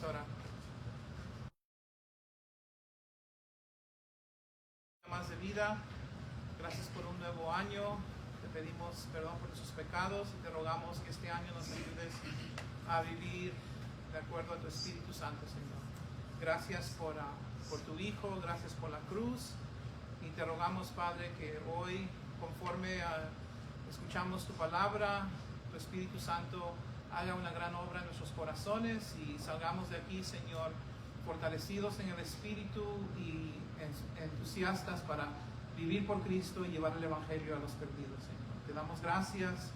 Vamos a orar. Más de vida, gracias por un nuevo año. Te pedimos perdón por nuestros pecados y te rogamos que este año nos ayudes a vivir de acuerdo a tu Espíritu Santo, Señor. Gracias por tu Hijo, gracias por la cruz. Y te rogamos, Padre, que hoy, conforme escuchamos tu palabra, tu Espíritu Santo haga una gran obra en nuestros corazones y salgamos de aquí, Señor, fortalecidos en el Espíritu y entusiastas para vivir por Cristo y llevar el Evangelio a los perdidos, Señor. Te damos gracias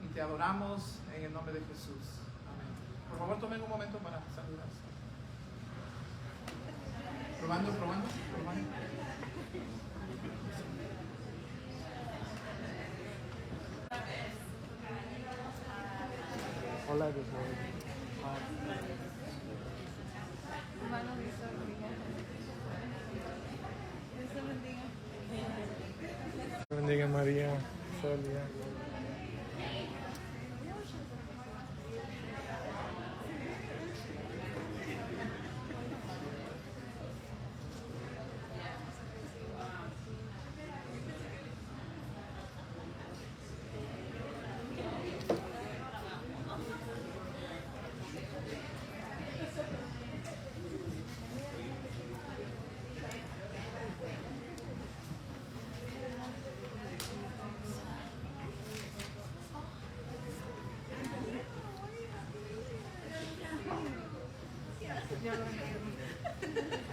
y te adoramos en el nombre de Jesús. Amén. Por favor, tomen un momento para saludarse. Probando. Hola, Dios Hermano, Dios bendiga. bendiga María, Solia.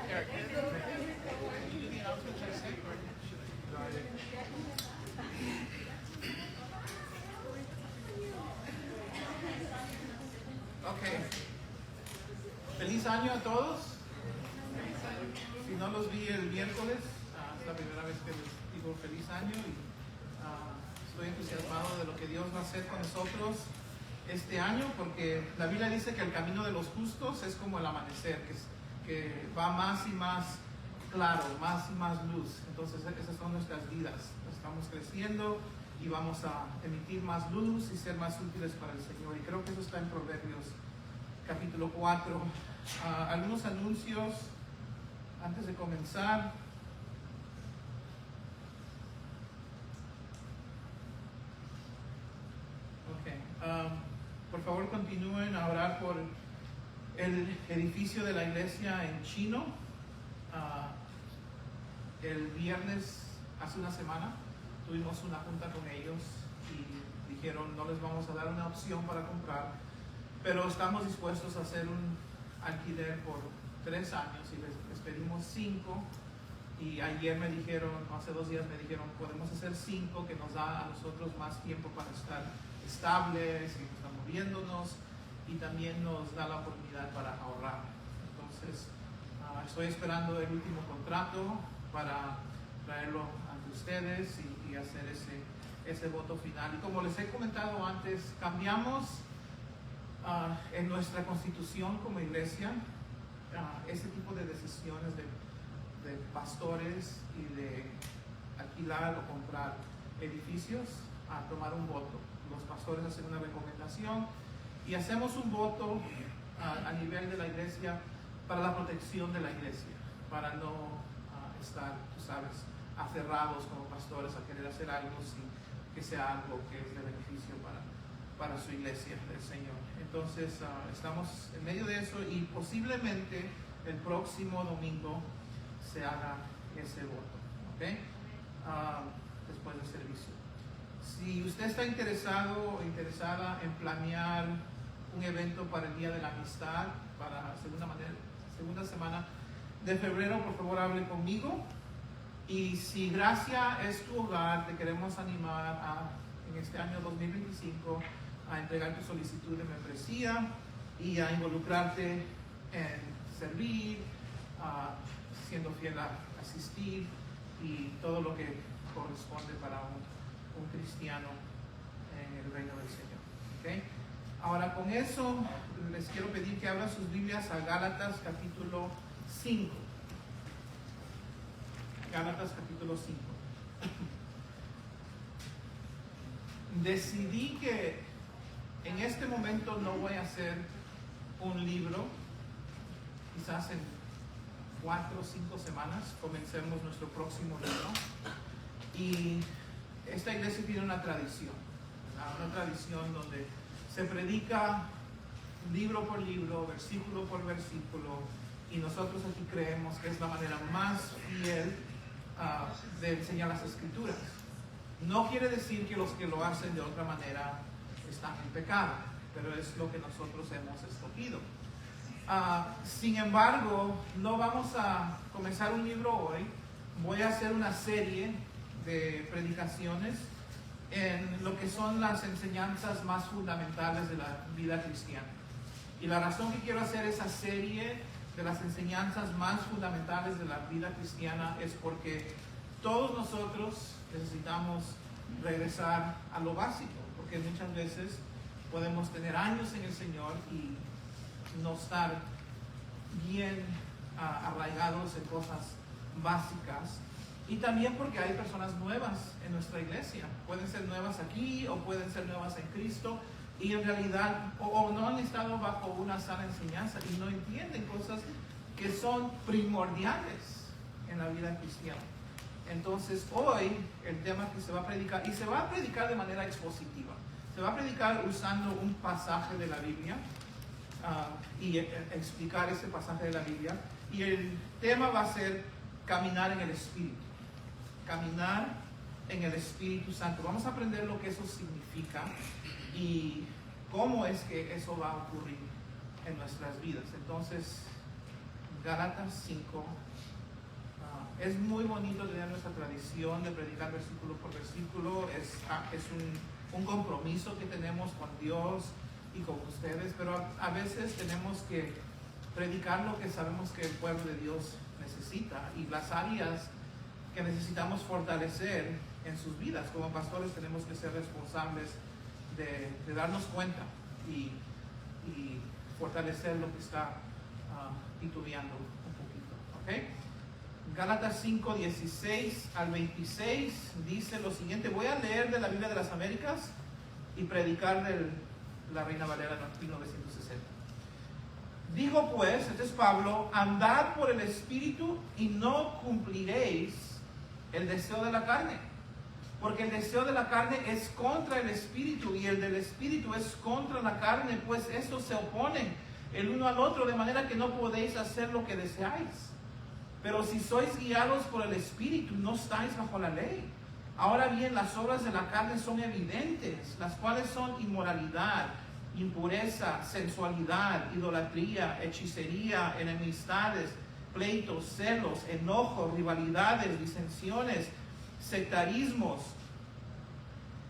Eric, can you do the announcements I say, or should I? Ok. Feliz año a todos. Si no los vi el miércoles, es la primera vez que les digo feliz año y estoy entusiasmado de lo que Dios va a hacer con nosotros este año, porque la Biblia dice que el camino de los justos es como el amanecer, que va más y más claro, más y más luz. Entonces esas son nuestras vidas. Estamos creciendo y vamos a emitir más luz y ser más útiles para el Señor. Y creo que eso está en Proverbios capítulo 4. Algunos anuncios antes de comenzar. Por favor, continúen a orar por el edificio de la iglesia en Chino. El viernes, hace una semana, tuvimos una junta con ellos y dijeron no les vamos a dar una opción para comprar, pero estamos dispuestos a hacer un alquiler por 3 años y les pedimos 5. Y ayer me dijeron, hace 2 días me dijeron, podemos hacer 5, que nos da a nosotros más tiempo para estar estables y estar moviéndonos, y también nos da la oportunidad para ahorrar. Entonces, estoy esperando el último contrato para traerlo ante ustedes y hacer ese voto final. Y como les he comentado antes, cambiamos en nuestra constitución como iglesia ese tipo de decisiones de pastores y de alquilar o comprar edificios a tomar un voto. Los pastores hacen una recomendación y hacemos un voto a nivel de la iglesia para la protección de la iglesia, para no estar, tú sabes, aferrados como pastores a querer hacer algo sin que sea algo que es de beneficio para su iglesia del Señor. Entonces estamos en medio de eso y posiblemente el próximo domingo se haga ese voto, ¿ok? Después del servicio. Si usted está interesado o interesada en planear un evento para el Día de la Amistad, para segunda semana de febrero, por favor hable conmigo. Y si Gracia es tu hogar, te queremos animar en este año 2025 a entregar tu solicitud de membresía y a involucrarte en servir, siendo fiel a asistir y todo lo que corresponde para un cristiano en el reino del Señor. ¿Okay? Ahora, con eso les quiero pedir que abran sus Biblias a Gálatas capítulo 5. Gálatas capítulo 5. Decidí que en este momento no voy a hacer un libro quizás en 4 o 5 semanas comencemos nuestro próximo libro. Y esta iglesia tiene una tradición, ¿verdad? Una tradición donde se predica libro por libro, versículo por versículo, y nosotros aquí creemos que es la manera más fiel de enseñar las escrituras. No quiere decir que los que lo hacen de otra manera están en pecado, pero es lo que nosotros hemos escogido. Sin embargo, no vamos a comenzar un libro hoy. Voy a hacer una serie de predicaciones en lo que son las enseñanzas más fundamentales de la vida cristiana. Y la razón que quiero hacer esa serie de las enseñanzas más fundamentales de la vida cristiana es porque todos nosotros necesitamos regresar a lo básico, porque muchas veces podemos tener años en el Señor y no estar bien arraigados en cosas básicas. Y también porque hay personas nuevas en nuestra iglesia. Pueden ser nuevas aquí o pueden ser nuevas en Cristo y en realidad o no han estado bajo una sana enseñanza y no entienden cosas que son primordiales en la vida cristiana. Entonces hoy el tema que se va a predicar, y se va a predicar de manera expositiva, se va a predicar usando un pasaje de la Biblia y explicar ese pasaje de la Biblia, y el tema va a ser caminar en el Espíritu. Caminar en el Espíritu Santo. Vamos a aprender lo que eso significa y cómo es que eso va a ocurrir en nuestras vidas. Entonces, Gálatas 5. Es muy bonito tener nuestra tradición de predicar versículo por versículo. Es un compromiso que tenemos con Dios y con ustedes, pero a veces tenemos que predicar lo que sabemos que el pueblo de Dios necesita y las áreas que necesitamos fortalecer en sus vidas. Como pastores tenemos que ser responsables de darnos cuenta y fortalecer lo que está titubeando un poquito. ¿Okay? Gálatas 5, 16 al 26 dice lo siguiente. Voy a leer de la Biblia de las Américas y predicar de la Reina Valera 1960. Digo pues, este es Pablo, andad por el Espíritu y no cumpliréis el deseo de la carne. Porque el deseo de la carne es contra el Espíritu y el del Espíritu es contra la carne, pues estos se oponen el uno al otro, de manera que no podéis hacer lo que deseáis. Pero si sois guiados por el Espíritu, no estáis bajo la ley. Ahora bien, las obras de la carne son evidentes, las cuales son inmoralidad, impureza, sensualidad, idolatría, hechicería, enemistades, pleitos, celos, enojos, rivalidades, disensiones, sectarismos,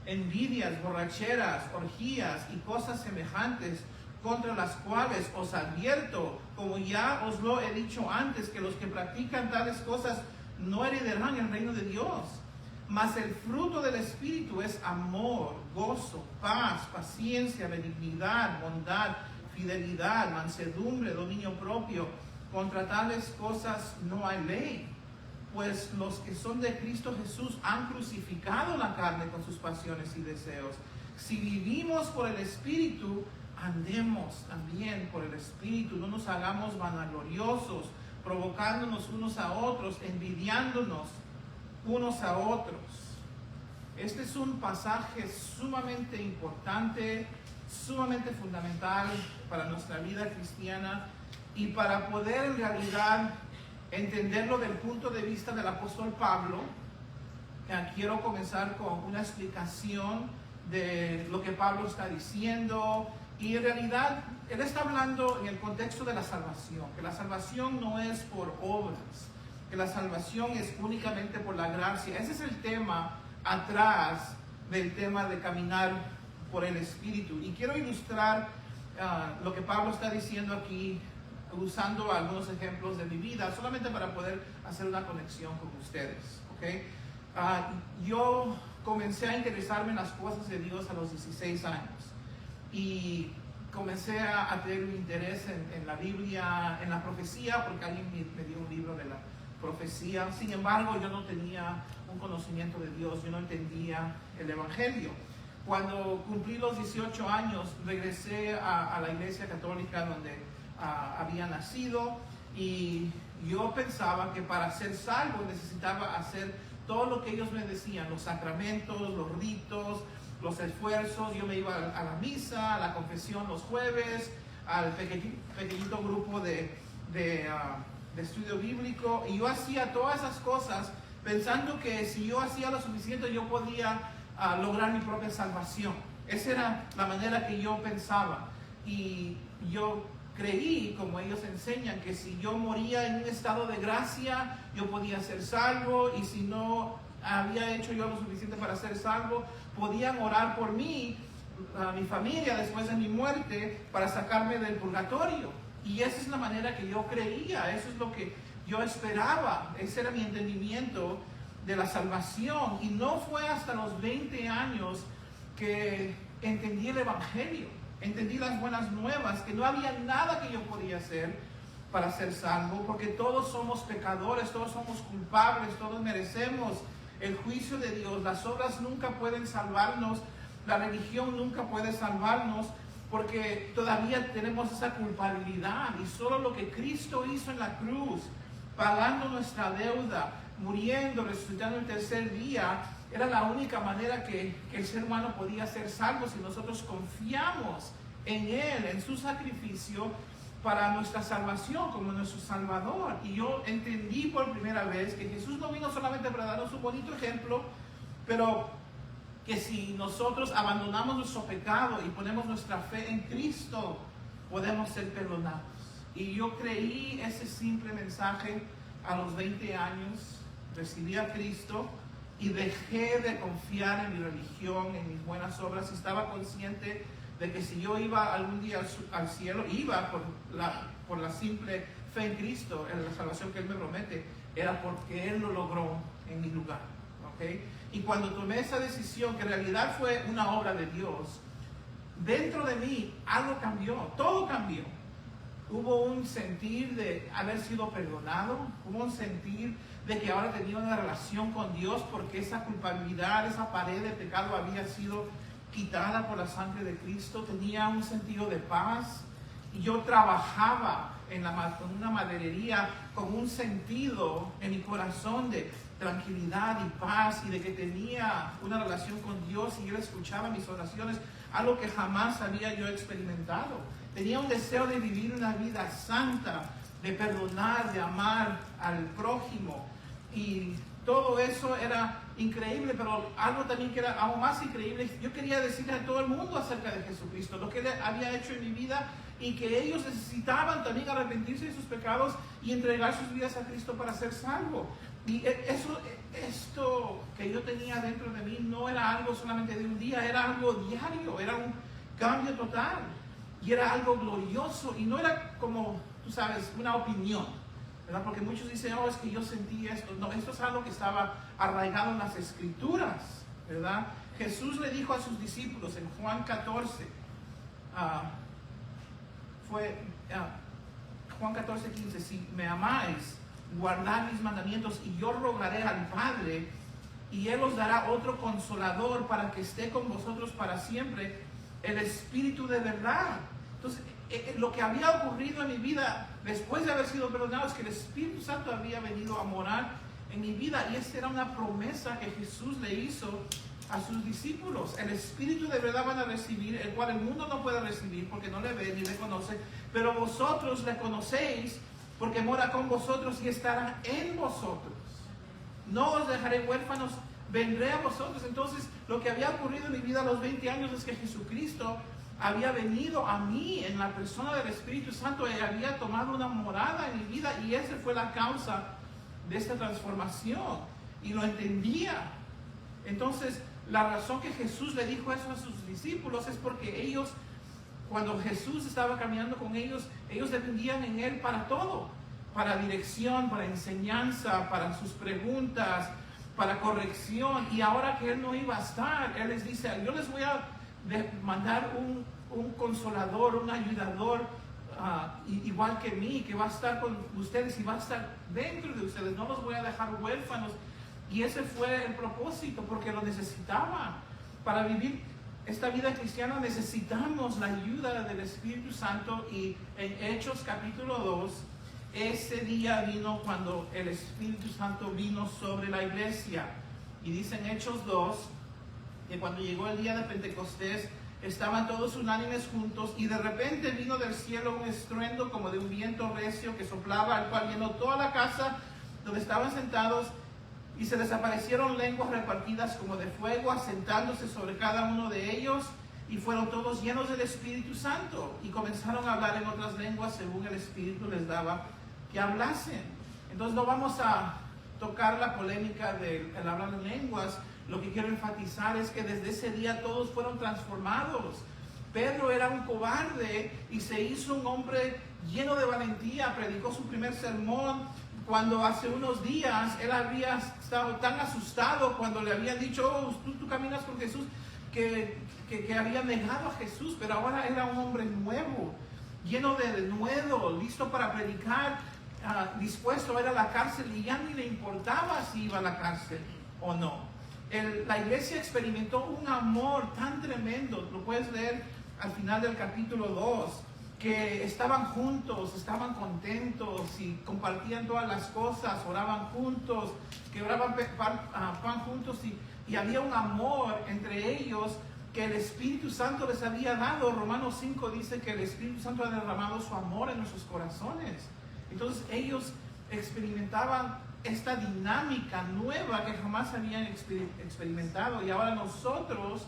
envidias, borracheras, orgías y cosas semejantes, contra las cuales os advierto, como ya os lo he dicho antes, que los que practican tales cosas no heredarán el reino de Dios. Mas el fruto del Espíritu es amor, gozo, paz, paciencia, benignidad, bondad, fidelidad, mansedumbre, dominio propio. Contra tales cosas no hay ley. Pues los que son de Cristo Jesús han crucificado la carne con sus pasiones y deseos. Si vivimos por el Espíritu, andemos también por el Espíritu. No nos hagamos vanagloriosos, provocándonos unos a otros, envidiándonos unos a otros. Este es un pasaje sumamente importante, sumamente fundamental para nuestra vida cristiana y para poder en realidad entenderlo del punto de vista del apóstol Pablo. Quiero comenzar con una explicación de lo que Pablo está diciendo, y en realidad él está hablando en el contexto de la salvación, que la salvación no es por obras, que la salvación es únicamente por la gracia. Ese es el tema atrás del tema de caminar por el Espíritu, y quiero ilustrar lo que Pablo está diciendo aquí usando algunos ejemplos de mi vida, solamente para poder hacer una conexión con ustedes. ¿Okay? Yo comencé a interesarme en las cosas de Dios a los 16 años y comencé a tener un interés en la Biblia, en la profecía, porque alguien me dio un libro de la profecía. Sin embargo, yo no tenía un conocimiento de Dios, yo no entendía el Evangelio. Cuando cumplí los 18 años, regresé a la iglesia católica donde había nacido, Y yo pensaba que para ser salvo necesitaba hacer todo lo que ellos me decían, los sacramentos, los ritos, los esfuerzos. Yo me iba a la misa, a la confesión los jueves, al pequeñito grupo de estudio bíblico, y yo hacía todas esas cosas pensando que si yo hacía lo suficiente yo podía lograr mi propia salvación. Esa era la manera que yo pensaba, y yo creí, como ellos enseñan, que si yo moría en un estado de gracia yo podía ser salvo, y si no había hecho yo lo suficiente para ser salvo, podían orar por mí, mi familia, después de mi muerte, para sacarme del purgatorio. Y esa es la manera que yo creía, eso es lo que yo esperaba, ese era mi entendimiento de la salvación. Y no fue hasta los 20 años que entendí el Evangelio, entendí las buenas nuevas, que no había nada que yo podía hacer para ser salvo, porque todos somos pecadores, todos somos culpables, todos merecemos el juicio de Dios. Las obras nunca pueden salvarnos, la religión nunca puede salvarnos, porque todavía tenemos esa culpabilidad, y solo lo que Cristo hizo en la cruz, pagando nuestra deuda, muriendo, resucitando el tercer día, era la única manera que el ser humano podía ser salvo, si nosotros confiamos en Él, en su sacrificio para nuestra salvación como nuestro Salvador. Y yo entendí por primera vez que Jesús no vino solamente para darnos un bonito ejemplo, pero que si nosotros abandonamos nuestro pecado y ponemos nuestra fe en Cristo, podemos ser perdonados. Y yo creí ese simple mensaje a los 20 años, recibí a Cristo y dejé de confiar en mi religión, en mis buenas obras. Estaba consciente de que si yo iba algún día al cielo, iba por la simple fe en Cristo, en la salvación que Él me promete, era porque Él lo logró en mi lugar. ¿Okay? Y cuando tomé esa decisión, que en realidad fue una obra de Dios, dentro de mí algo cambió, todo cambió. Hubo un sentir de haber sido perdonado, hubo un sentir de que ahora tenía una relación con Dios, porque esa culpabilidad, esa pared de pecado había sido quitada por la sangre de Cristo. Tenía un sentido de paz, y yo trabajaba con una maderería con un sentido en mi corazón de tranquilidad y paz, y de que tenía una relación con Dios, y Él escuchaba mis oraciones, algo que jamás había yo experimentado. Tenía un deseo de vivir una vida santa, de perdonar, de amar al prójimo, y todo eso era increíble. Pero algo también que era aún más increíble, yo quería decirle a todo el mundo acerca de Jesucristo, lo que Él había hecho en mi vida, y que ellos necesitaban también arrepentirse de sus pecados y entregar sus vidas a Cristo para ser salvo. Y esto que yo tenía dentro de mí no era algo solamente de un día, era algo diario, era un cambio total, y era algo glorioso, y no era como, tú sabes, una opinión, ¿verdad? Porque muchos dicen, oh, es que yo sentí esto. No, esto es algo que estaba arraigado en las Escrituras, ¿verdad? Jesús le dijo a sus discípulos en Juan 14, Juan 14:15, si me amáis, guardad mis mandamientos, y yo rogaré al Padre, y Él os dará otro consolador para que esté con vosotros para siempre, el Espíritu de verdad. Entonces, lo que había ocurrido en mi vida después de haber sido perdonado es que el Espíritu Santo había venido a morar en mi vida, y esta era una promesa que Jesús le hizo a sus discípulos. El Espíritu de verdad van a recibir, el cual el mundo no puede recibir porque no le ve ni le conoce, pero vosotros le conocéis porque mora con vosotros y estará en vosotros. No os dejaré huérfanos, vendré a vosotros. Entonces, lo que había ocurrido en mi vida a los 20 años es que Jesucristo había venido a mí en la persona del Espíritu Santo, y había tomado una morada en mi vida, y esa fue la causa de esta transformación, y lo entendía. Entonces, la razón que Jesús le dijo eso a sus discípulos es porque ellos, cuando Jesús estaba caminando con ellos, ellos dependían en Él para todo, para dirección, para enseñanza, para sus preguntas, para corrección. Y ahora que Él no iba a estar, Él les dice, yo les voy a mandar un consolador, un ayudador, igual que mí, que va a estar con ustedes y va a estar dentro de ustedes. No los voy a dejar huérfanos. Y ese fue el propósito, porque lo necesitaba. Para vivir esta vida cristiana necesitamos la ayuda del Espíritu Santo. Y en Hechos capítulo 2, ese día vino cuando el Espíritu Santo vino sobre la iglesia. Y dice en Hechos 2 que cuando llegó el día de Pentecostés estaban todos unánimes juntos y de repente vino del cielo un estruendo como de un viento recio que soplaba, al cual llenó toda la casa donde estaban sentados, y se les aparecieron lenguas repartidas como de fuego, asentándose sobre cada uno de ellos, y fueron todos llenos del Espíritu Santo y comenzaron a hablar en otras lenguas según el Espíritu les daba que hablasen. Entonces no vamos a tocar la polémica del hablar en lenguas. Lo que quiero enfatizar es que desde ese día todos fueron transformados. Pedro era un cobarde y se hizo un hombre lleno de valentía, predicó su primer sermón cuando hace unos días él había estado tan asustado cuando le habían dicho, oh, tú caminas con Jesús, que había negado a Jesús, pero ahora era un hombre nuevo, lleno de denuedo, listo para predicar, dispuesto a ir a la cárcel, y ya ni le importaba si iba a la cárcel o no. La iglesia experimentó un amor tan tremendo, lo puedes leer al final del capítulo 2, que estaban juntos, estaban contentos y compartían todas las cosas, oraban juntos, quebraban pan juntos, y había un amor entre ellos que el Espíritu Santo les había dado. Romanos 5 dice que el Espíritu Santo ha derramado su amor en nuestros corazones. Entonces ellos experimentaban esta dinámica nueva que jamás habían experimentado, y ahora nosotros,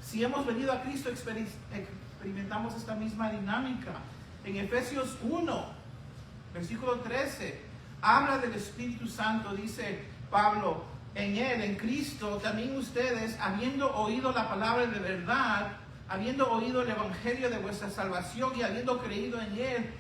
si hemos venido a Cristo, experimentamos esta misma dinámica. En Efesios 1, versículo 13, habla del Espíritu Santo. Dice Pablo, en Él, en Cristo, también ustedes, habiendo oído la palabra de verdad, habiendo oído el Evangelio de vuestra salvación y habiendo creído en Él,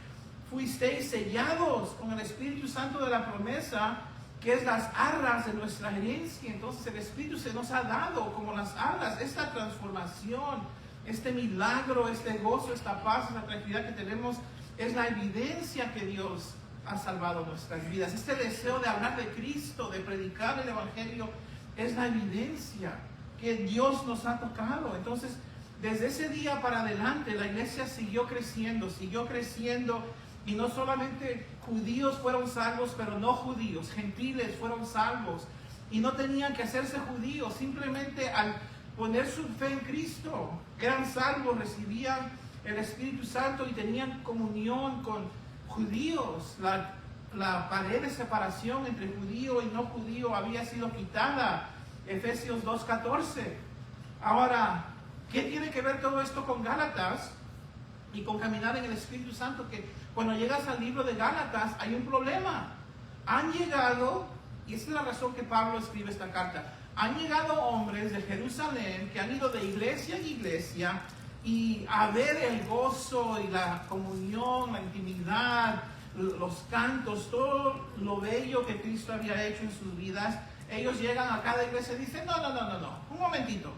fuisteis sellados con el Espíritu Santo de la promesa, que es las arras de nuestra herencia. Entonces el Espíritu se nos ha dado como las arras, esta transformación, este milagro, este gozo, esta paz, esta tranquilidad que tenemos, es la evidencia que Dios ha salvado nuestras vidas. Este deseo de hablar de Cristo, de predicar el Evangelio, es la evidencia que Dios nos ha tocado. Entonces, desde ese día para adelante, la iglesia siguió creciendo, y no solamente judíos fueron salvos, pero no judíos, gentiles fueron salvos, y no tenían que hacerse judíos, simplemente al poner su fe en Cristo, eran salvos, recibían el Espíritu Santo y tenían comunión con judíos. La pared de separación entre judío y no judío había sido quitada. Efesios 2:14. Ahora, ¿qué tiene que ver todo esto con Gálatas y con caminar en el Espíritu Santo? Que cuando llegas al libro de Gálatas hay un problema. Han llegado, y esa es la razón que Pablo escribe esta carta, han llegado hombres de Jerusalén que han ido de iglesia en iglesia, y a ver el gozo y la comunión, la intimidad, los cantos, todo lo bello que Cristo había hecho en sus vidas. Ellos llegan a cada iglesia y dicen, no, un momentito.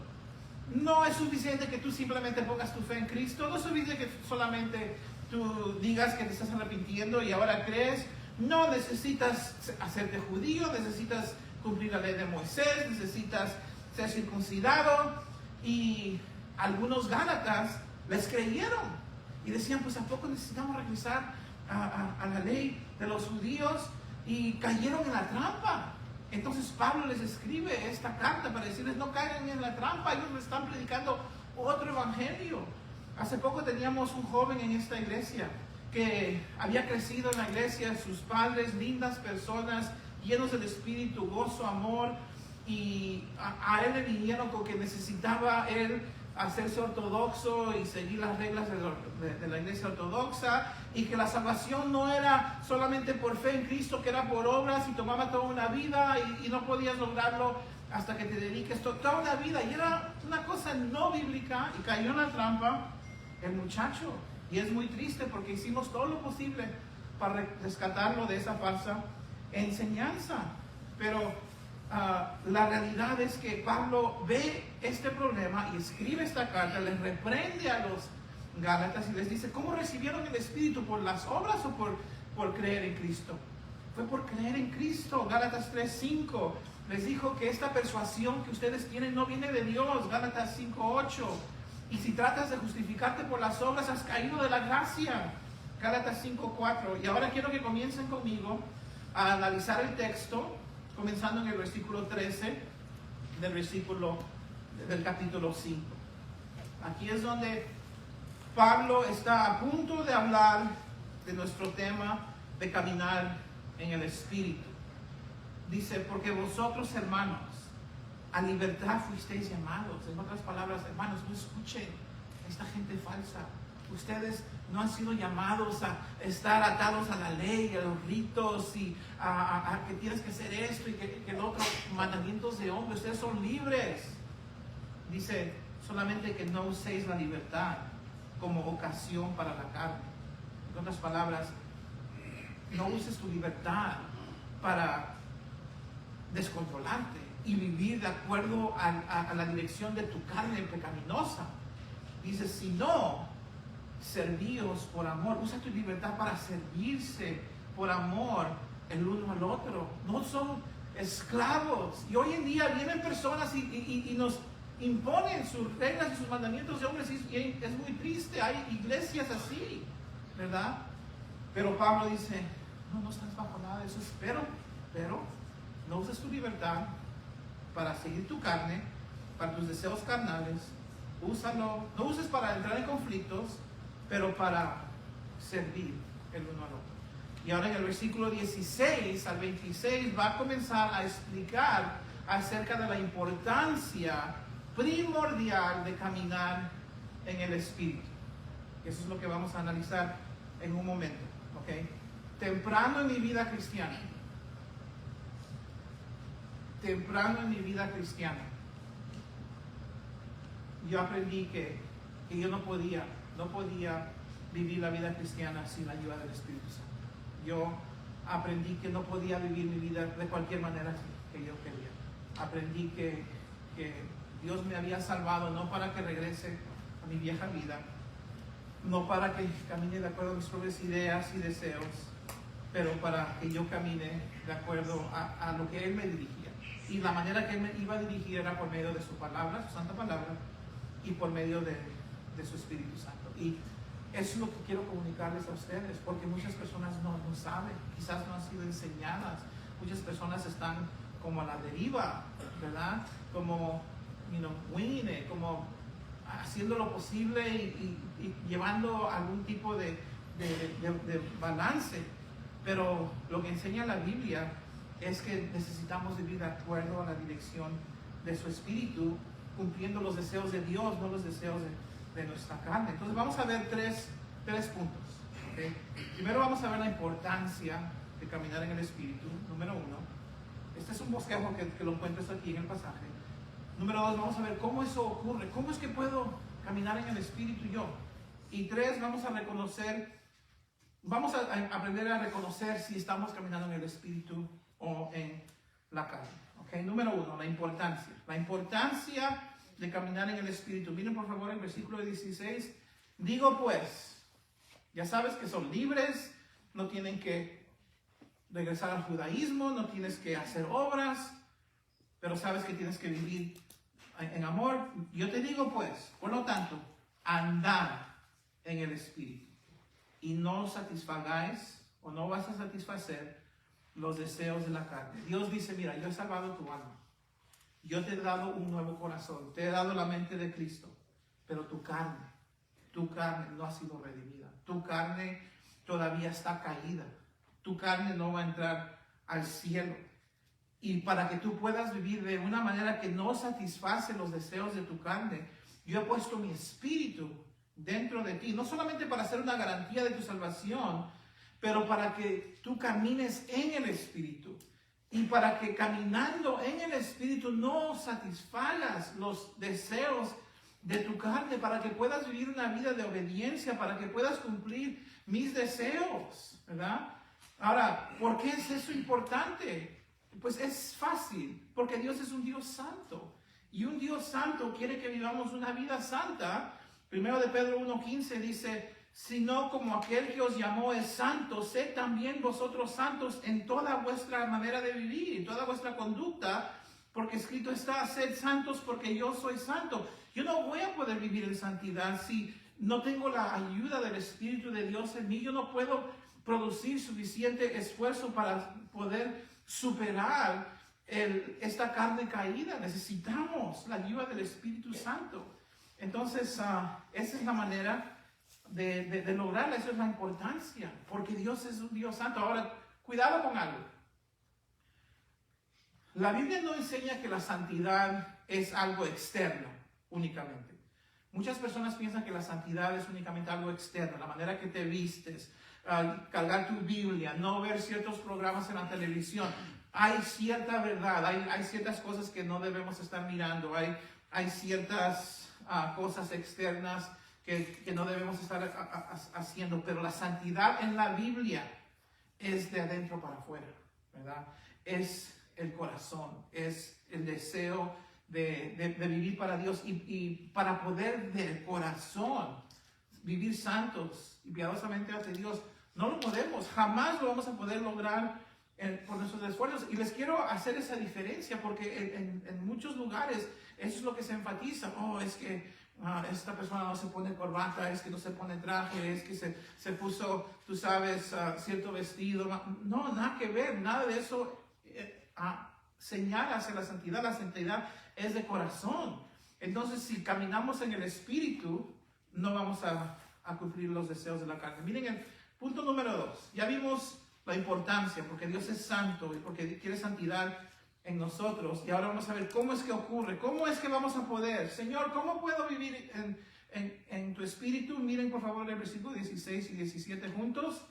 No es suficiente que tú simplemente pongas tu fe en Cristo, no es suficiente que solamente tú digas que te estás arrepintiendo y ahora crees. No, necesitas hacerte judío, necesitas cumplir la ley de Moisés, necesitas ser circuncidado. Y algunos gálatas les creyeron y decían, pues ¿a poco necesitamos regresar a la ley de los judíos? Y cayeron en la trampa. Entonces Pablo les escribe esta carta para decirles, no caigan en la trampa, ellos les están predicando otro evangelio. Hace poco teníamos un joven en esta iglesia que había crecido en la iglesia, sus padres, lindas personas, llenos del Espíritu, gozo, amor, y a él le vinieron con que necesitaba él hacerse ortodoxo y seguir las reglas de la iglesia ortodoxa, y que la salvación no era solamente por fe en Cristo, que era por obras, y tomaba toda una vida y no podías lograrlo hasta que te dediques toda una vida, y era una cosa no bíblica, y cayó en la trampa el muchacho. Y es muy triste porque hicimos todo lo posible para rescatarlo de esa falsa enseñanza. Pero la realidad es que Pablo ve este problema y escribe esta carta, les reprende a los gálatas y les dice, ¿cómo recibieron el Espíritu? ¿Por las obras o por creer en Cristo? Fue por creer en Cristo. Gálatas 3:5 les dijo que esta persuasión que ustedes tienen no viene de Dios. Gálatas 5:8. Y si tratas de justificarte por las obras, has caído de la gracia. Gálatas 5:4. Y ahora quiero que comiencen conmigo a analizar el texto, comenzando en el versículo 13 del capítulo 5. Aquí es donde Pablo está a punto de hablar de nuestro tema de caminar en el Espíritu. Dice, porque vosotros, hermanos, a libertad fuisteis llamados. En otras palabras, hermanos, no escuchen a esta gente falsa. Ustedes no han sido llamados a estar atados a la ley, a los ritos y a que tienes que hacer esto y que el otro, mandamientos de hombre. Ustedes son libres. Dice, solamente que no uséis la libertad como ocasión para la carne. En otras palabras, no uses tu libertad para descontrolarte y vivir de acuerdo a la dirección de tu carne pecaminosa. Dice, si no, servíos por amor. Usa tu libertad para servirse por amor el uno al otro. No son esclavos. Y hoy en día vienen personas y nos imponen sus reglas y sus mandamientos de hombres, y es muy triste. Hay iglesias así, ¿verdad? Pero Pablo dice, no estás bajo nada de eso, pero no uses tu libertad para seguir tu carne, para tus deseos carnales. Úsalo, no uses para entrar en conflictos, pero para servir el uno al otro. Y ahora en el versículo 16 al 26 va a comenzar a explicar acerca de la importancia primordial de caminar en el Espíritu. Eso es lo que vamos a analizar en un momento, ¿ok? Temprano en mi vida cristiana, yo aprendí que yo no podía vivir la vida cristiana sin la ayuda del Espíritu Santo. Yo aprendí que no podía vivir mi vida de cualquier manera que yo quería. Aprendí que Dios me había salvado no para que regrese a mi vieja vida, no para que camine de acuerdo a mis propias ideas y deseos, pero para que yo camine de acuerdo a lo que Él me dirigía. Y la manera que Él me iba a dirigir era por medio de su palabra, su santa palabra, y por medio de su Espíritu Santo. Y eso es lo que quiero comunicarles a ustedes, porque muchas personas no saben, quizás no han sido enseñadas. Muchas personas están como a la deriva, ¿verdad? Como, winging it, como haciendo lo posible y llevando algún tipo de balance. Pero lo que enseña la Biblia es que necesitamos vivir de acuerdo a la dirección de su Espíritu, cumpliendo los deseos de Dios, no los deseos de nuestra carne. Entonces vamos a ver tres puntos, ¿okay? Primero vamos a ver la importancia de caminar en el Espíritu, número 1. Este es un bosquejo que lo encuentras aquí en el pasaje. Número 2, vamos a ver cómo eso ocurre, cómo es que puedo caminar en el Espíritu yo. Y 3, vamos a aprender a reconocer si estamos caminando en el Espíritu o en la carne. ¿Okay? Número 1, la importancia de caminar en el Espíritu. Miren por favor el versículo 16. Digo pues, ya sabes que son libres, no tienen que regresar al judaísmo, no tienes que hacer obras, pero sabes que tienes que vivir en amor. Yo te digo pues, por lo tanto, andad en el Espíritu y no satisfagáis o no vas a satisfacer los deseos de la carne. Dios dice, mira, yo he salvado tu alma. Yo te he dado un nuevo corazón, te he dado la mente de Cristo, pero tu carne no ha sido redimida. Tu carne todavía está caída. Tu carne no va a entrar al cielo. Y para que tú puedas vivir de una manera que no satisface los deseos de tu carne, yo he puesto mi Espíritu dentro de ti, no solamente para hacer una garantía de tu salvación, pero para que tú camines en el Espíritu. Y para que caminando en el Espíritu no satisfagas los deseos de tu carne, para que puedas vivir una vida de obediencia, para que puedas cumplir mis deseos, ¿verdad? Ahora, ¿por qué es eso importante? Pues es fácil, porque Dios es un Dios santo. Y un Dios santo quiere que vivamos una vida santa. Primero de Pedro 1:15 dice, sino como aquel que os llamó es santo, sed también vosotros santos en toda vuestra manera de vivir, en toda vuestra conducta, porque escrito está, sed santos porque yo soy santo. Yo no voy a poder vivir en santidad si no tengo la ayuda del Espíritu de Dios en mí, yo no puedo producir suficiente esfuerzo para poder superar esta carne caída. Necesitamos la ayuda del Espíritu Santo. Entonces, esa es la manera de lograrla, esa es la importancia, porque Dios es un Dios santo. Ahora, cuidado con algo. La Biblia no enseña que la santidad es algo externo únicamente. Muchas personas piensan que la santidad es únicamente algo externo, la manera que te vistes, cargar tu Biblia, no ver ciertos programas en la televisión. Hay cierta verdad, hay ciertas cosas que no debemos estar mirando, hay ciertas cosas externas que no debemos estar haciendo, pero la santidad en la Biblia es de adentro para afuera, ¿verdad? Es el corazón, es el deseo de vivir para Dios y para poder del corazón vivir santos y piadosamente ante Dios. No lo podemos, jamás lo vamos a poder lograr por nuestros esfuerzos. Y les quiero hacer esa diferencia porque en muchos lugares eso es lo que se enfatiza. Oh, es que esta persona no se pone corbata, es que no se pone traje, es que se puso, tú sabes, cierto vestido. No, nada que ver, nada de eso señala hacia la santidad. La santidad es de corazón. Entonces, si caminamos en el Espíritu, no vamos a cumplir los deseos de la carne. Miren el punto número 2. Ya vimos la importancia, porque Dios es santo y porque quiere santidad en nosotros. Y ahora vamos a ver cómo es que ocurre, cómo es que vamos a poder. Señor, ¿cómo puedo vivir en tu Espíritu? Miren por favor el versículo 16 y 17 juntos.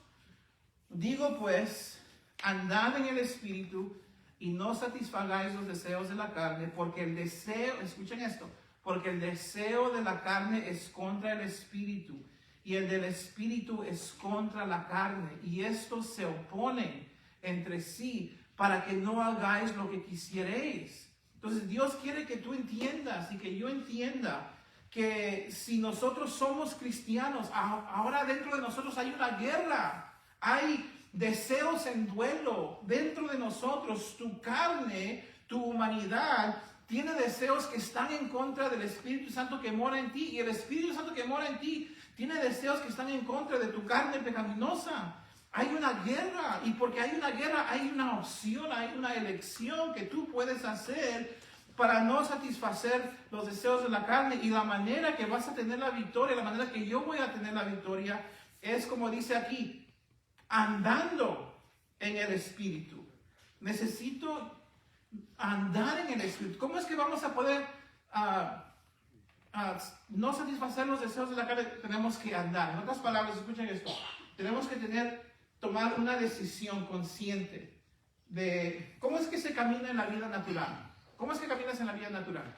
Digo pues, andad en el Espíritu y no satisfagáis los deseos de la carne, porque el deseo, escuchen esto, porque el deseo de la carne es contra el Espíritu y el del Espíritu es contra la carne, y estos se oponen entre sí para que no hagáis lo que quisierais. Entonces Dios quiere que tú entiendas y que yo entienda que si nosotros somos cristianos, ahora dentro de nosotros hay una guerra, hay deseos en duelo dentro de nosotros. Tu carne, tu humanidad tiene deseos que están en contra del Espíritu Santo que mora en ti, y el Espíritu Santo que mora en ti tiene deseos que están en contra de tu carne pecaminosa. Hay una guerra, y porque hay una guerra hay una opción, hay una elección que tú puedes hacer para no satisfacer los deseos de la carne. Y la manera que vas a tener la victoria, la manera que yo voy a tener la victoria, es como dice aquí, andando en el Espíritu. Necesito andar en el Espíritu. ¿Cómo es que vamos a poder no satisfacer los deseos de la carne? Tenemos que andar. En otras palabras, escuchen esto. Tenemos que tomar una decisión consciente de cómo es que se camina en la vida natural. ¿Cómo es que caminas en la vida natural?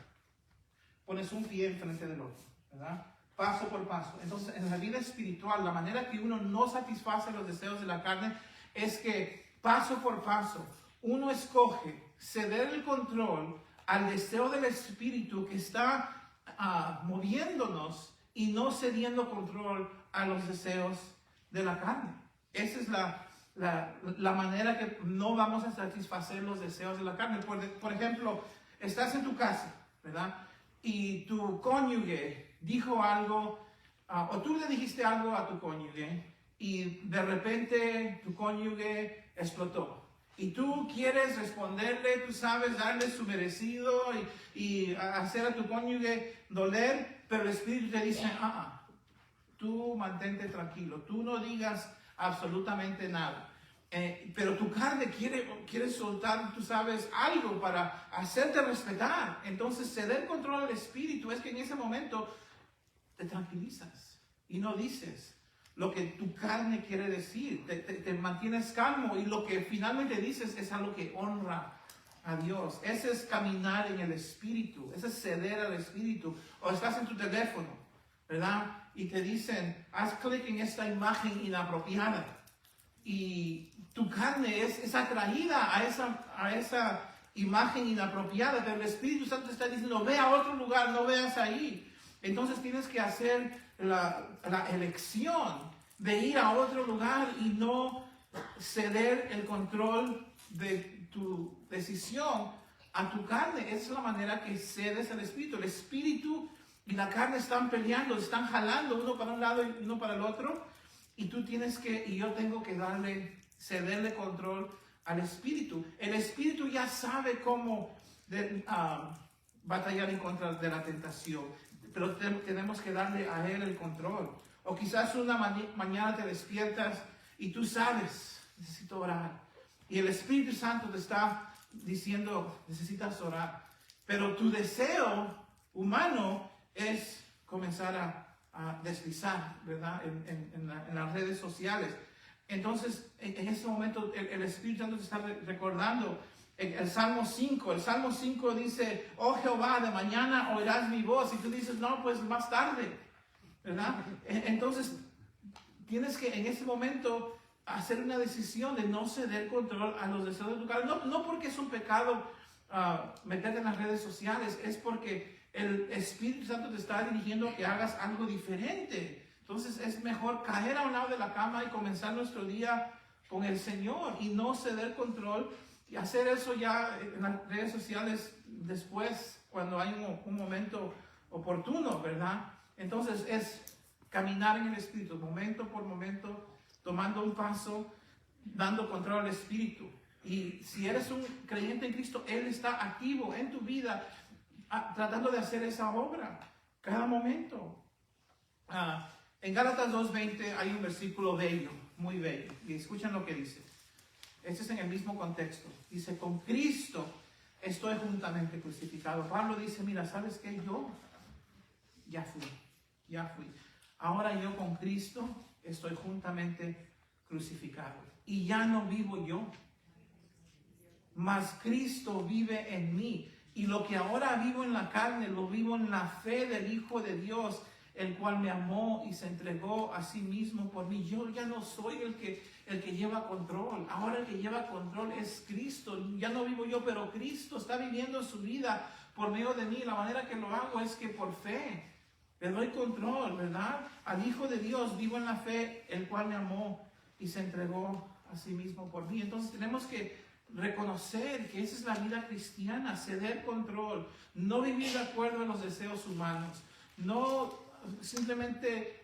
Pones un pie enfrente del otro, ¿verdad? Paso por paso. Entonces, en la vida espiritual, la manera que uno no satisface los deseos de la carne es que paso por paso uno escoge ceder el control al deseo del Espíritu que está moviéndonos y no cediendo control a los deseos de la carne. Esa es la manera que no vamos a satisfacer los deseos de la carne. Por ejemplo, estás en tu casa, ¿verdad? Y tu cónyuge dijo algo, o tú le dijiste algo a tu cónyuge, y de repente tu cónyuge explotó. Y tú quieres responderle, tú sabes, darle su merecido y hacer a tu cónyuge doler, pero el Espíritu te dice, tú mantente tranquilo, tú no digas absolutamente nada. Pero tu carne quiere soltar, tú sabes, algo para hacerte respetar. Entonces, ceder control al Espíritu es que en ese momento te tranquilizas y no dices lo que tu carne quiere decir, te mantienes calmo, y lo que finalmente dices es algo que honra a Dios. Ese es caminar en el Espíritu, ese es ceder al Espíritu. O estás en tu teléfono, ¿verdad? Y te dicen, haz clic en esta imagen inapropiada, y tu carne es atraída a esa imagen inapropiada, pero el Espíritu Santo está diciendo, ve a otro lugar, no veas ahí. Entonces tienes que hacer la elección de ir a otro lugar y no ceder el control de tu decisión a tu carne. Esa es la manera que cedes al Espíritu. El Espíritu y la carne están peleando, están jalando uno para un lado y uno para el otro, y tú tienes que, y yo tengo que cederle control al Espíritu. El Espíritu ya sabe cómo batallar en contra de la tentación, pero tenemos que darle a Él el control. O quizás una mañana te despiertas y tú sabes, necesito orar, y el Espíritu Santo te está diciendo, necesitas orar, pero tu deseo humano es comenzar a deslizar, ¿verdad? En las redes sociales. Entonces, en ese momento, el Espíritu Santo te está recordando el Salmo 5. El Salmo 5 dice, oh Jehová, de mañana oirás mi voz. Y tú dices, no, pues más tarde, ¿verdad? Entonces, tienes que en ese momento hacer una decisión de no ceder control a los deseos de tu carne. No porque es un pecado meterte en las redes sociales, es porque el Espíritu Santo te está dirigiendo a que hagas algo diferente. Entonces es mejor caer a un lado de la cama y comenzar nuestro día con el Señor y no ceder control y hacer eso ya en las redes sociales después, cuando hay un momento oportuno, ¿verdad? Entonces es caminar en el Espíritu, momento por momento, tomando un paso, dando control al Espíritu. Y si eres un creyente en Cristo, Él está activo en tu vida, tratando de hacer esa obra cada momento. En Gálatas 2:20 hay un versículo bello, muy bello, y escuchen lo que dice. Este es en el mismo contexto. Dice, con Cristo estoy juntamente crucificado. Pablo dice, mira, ¿sabes qué? Yo ya fui. Ahora yo con Cristo estoy juntamente crucificado. Y ya no vivo yo, mas Cristo vive en mí. Y lo que ahora vivo en la carne, lo vivo en la fe del Hijo de Dios, el cual me amó y se entregó a sí mismo por mí. Yo ya no soy el que lleva control. Ahora el que lleva control es Cristo. Ya no vivo yo, pero Cristo está viviendo su vida por medio de mí. La manera que lo hago es que por fe le doy control, ¿verdad? Al Hijo de Dios vivo en la fe, el cual me amó y se entregó a sí mismo por mí. Entonces tenemos que reconocer que esa es la vida cristiana, ceder control, no vivir de acuerdo a los deseos humanos, no simplemente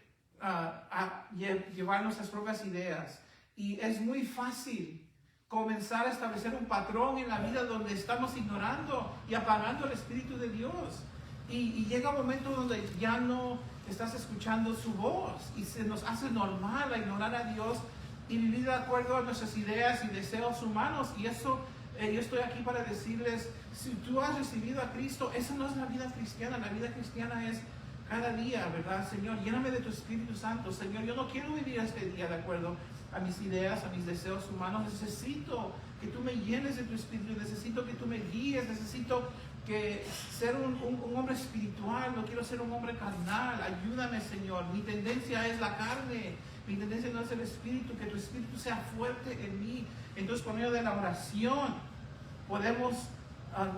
llevar nuestras propias ideas. Y es muy fácil comenzar a establecer un patrón en la vida donde estamos ignorando y apagando el Espíritu de Dios. Y llega un momento donde ya no estás escuchando su voz y se nos hace normal a ignorar a Dios y vivir de acuerdo a nuestras ideas y deseos humanos. Y eso, yo estoy aquí para decirles, si tú has recibido a Cristo, esa no es la vida cristiana. La vida cristiana es cada día, ¿verdad? Señor, lléname de tu Espíritu Santo. Señor, yo no quiero vivir este día de acuerdo a mis ideas, a mis deseos humanos. Necesito que tú me llenes de tu Espíritu, necesito que tú me guíes, necesito que ser un hombre espiritual, no quiero ser un hombre carnal. Ayúdame, Señor. Mi tendencia es la carne, mi tendencia no es el Espíritu. Que tu Espíritu sea fuerte en mí. Entonces, por medio de la oración podemos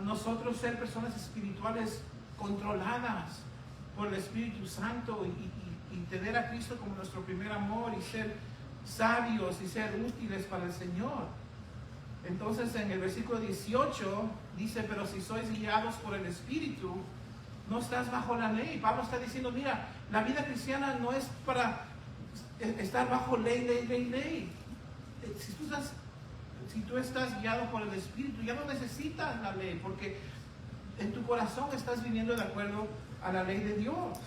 nosotros ser personas espirituales controladas por el Espíritu Santo y tener a Cristo como nuestro primer amor y ser sabios y ser útiles para el Señor. Entonces en el versículo 18 dice, pero si sois guiados por el Espíritu, no estás bajo la ley. Pablo está diciendo, mira, la vida cristiana no es para estar bajo ley. Si tú estás guiado por el Espíritu, ya no necesitas la ley, porque en tu corazón estás viviendo de acuerdo a la ley de Dios,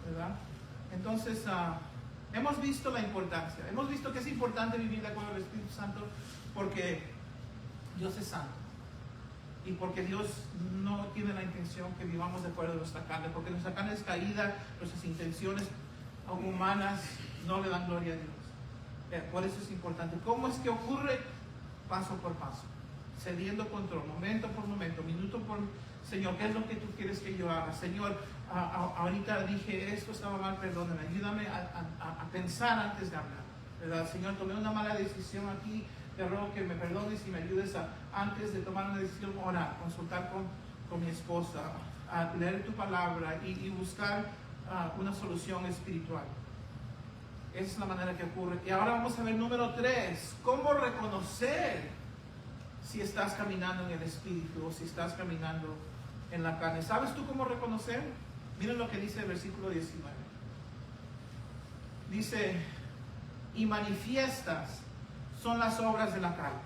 ¿verdad? Entonces, hemos visto la importancia, hemos visto que es importante vivir de acuerdo al Espíritu Santo, porque Dios es santo y porque Dios no tiene la intención que vivamos de acuerdo a nuestra carne, porque nuestra carne es caída, nuestras intenciones humanas no le dan gloria a Dios. Por eso es importante. ¿Cómo es que ocurre? Paso por paso, cediendo control, momento por momento, minuto por Señor, ¿qué es lo que tú quieres que yo haga? Señor, ahorita dije esto, estaba mal, perdóname, ayúdame a pensar antes de hablar, ¿verdad? Señor, tomé una mala decisión aquí, te ruego que me perdones y me ayudes antes de tomar una decisión, orar, consultar con mi esposa, a leer tu palabra y buscar una solución espiritual. Esa es la manera que ocurre. Y ahora vamos a ver número 3, ¿cómo reconocer si estás caminando en el Espíritu o si estás caminando en la carne? ¿Sabes tú cómo reconocer? Miren lo que dice el versículo 19. Dice, y manifiestas son las obras de la carne.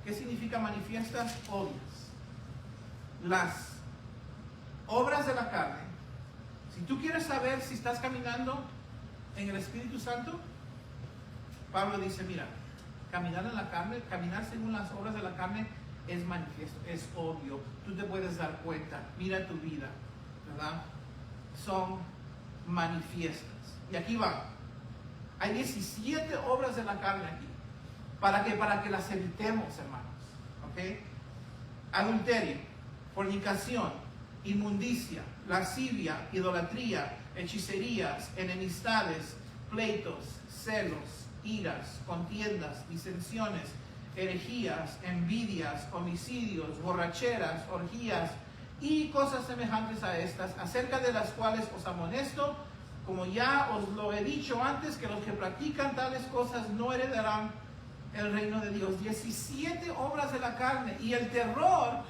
¿Qué significa manifiestas? Obvias. Las obras de la carne. Si tú quieres saber si estás caminando en el Espíritu Santo, Pablo dice, mira, caminar en la carne, caminar según las obras de la carne es manifiesto, es obvio. Tú te puedes dar cuenta, mira tu vida, ¿verdad? Son manifiestas. Y aquí va. Hay 17 obras de la carne aquí. ¿Para qué? Para que las evitemos, hermanos. ¿Ok? Adulterio, fornicación, inmundicia, lascivia, idolatría, hechicerías, enemistades, pleitos, celos, iras, contiendas, disensiones, herejías, envidias, homicidios, borracheras, orgías y cosas semejantes a estas, acerca de las cuales os amonesto, como ya os lo he dicho antes, que los que practican tales cosas no heredarán el reino de Dios. 17 obras de la carne. Y el terror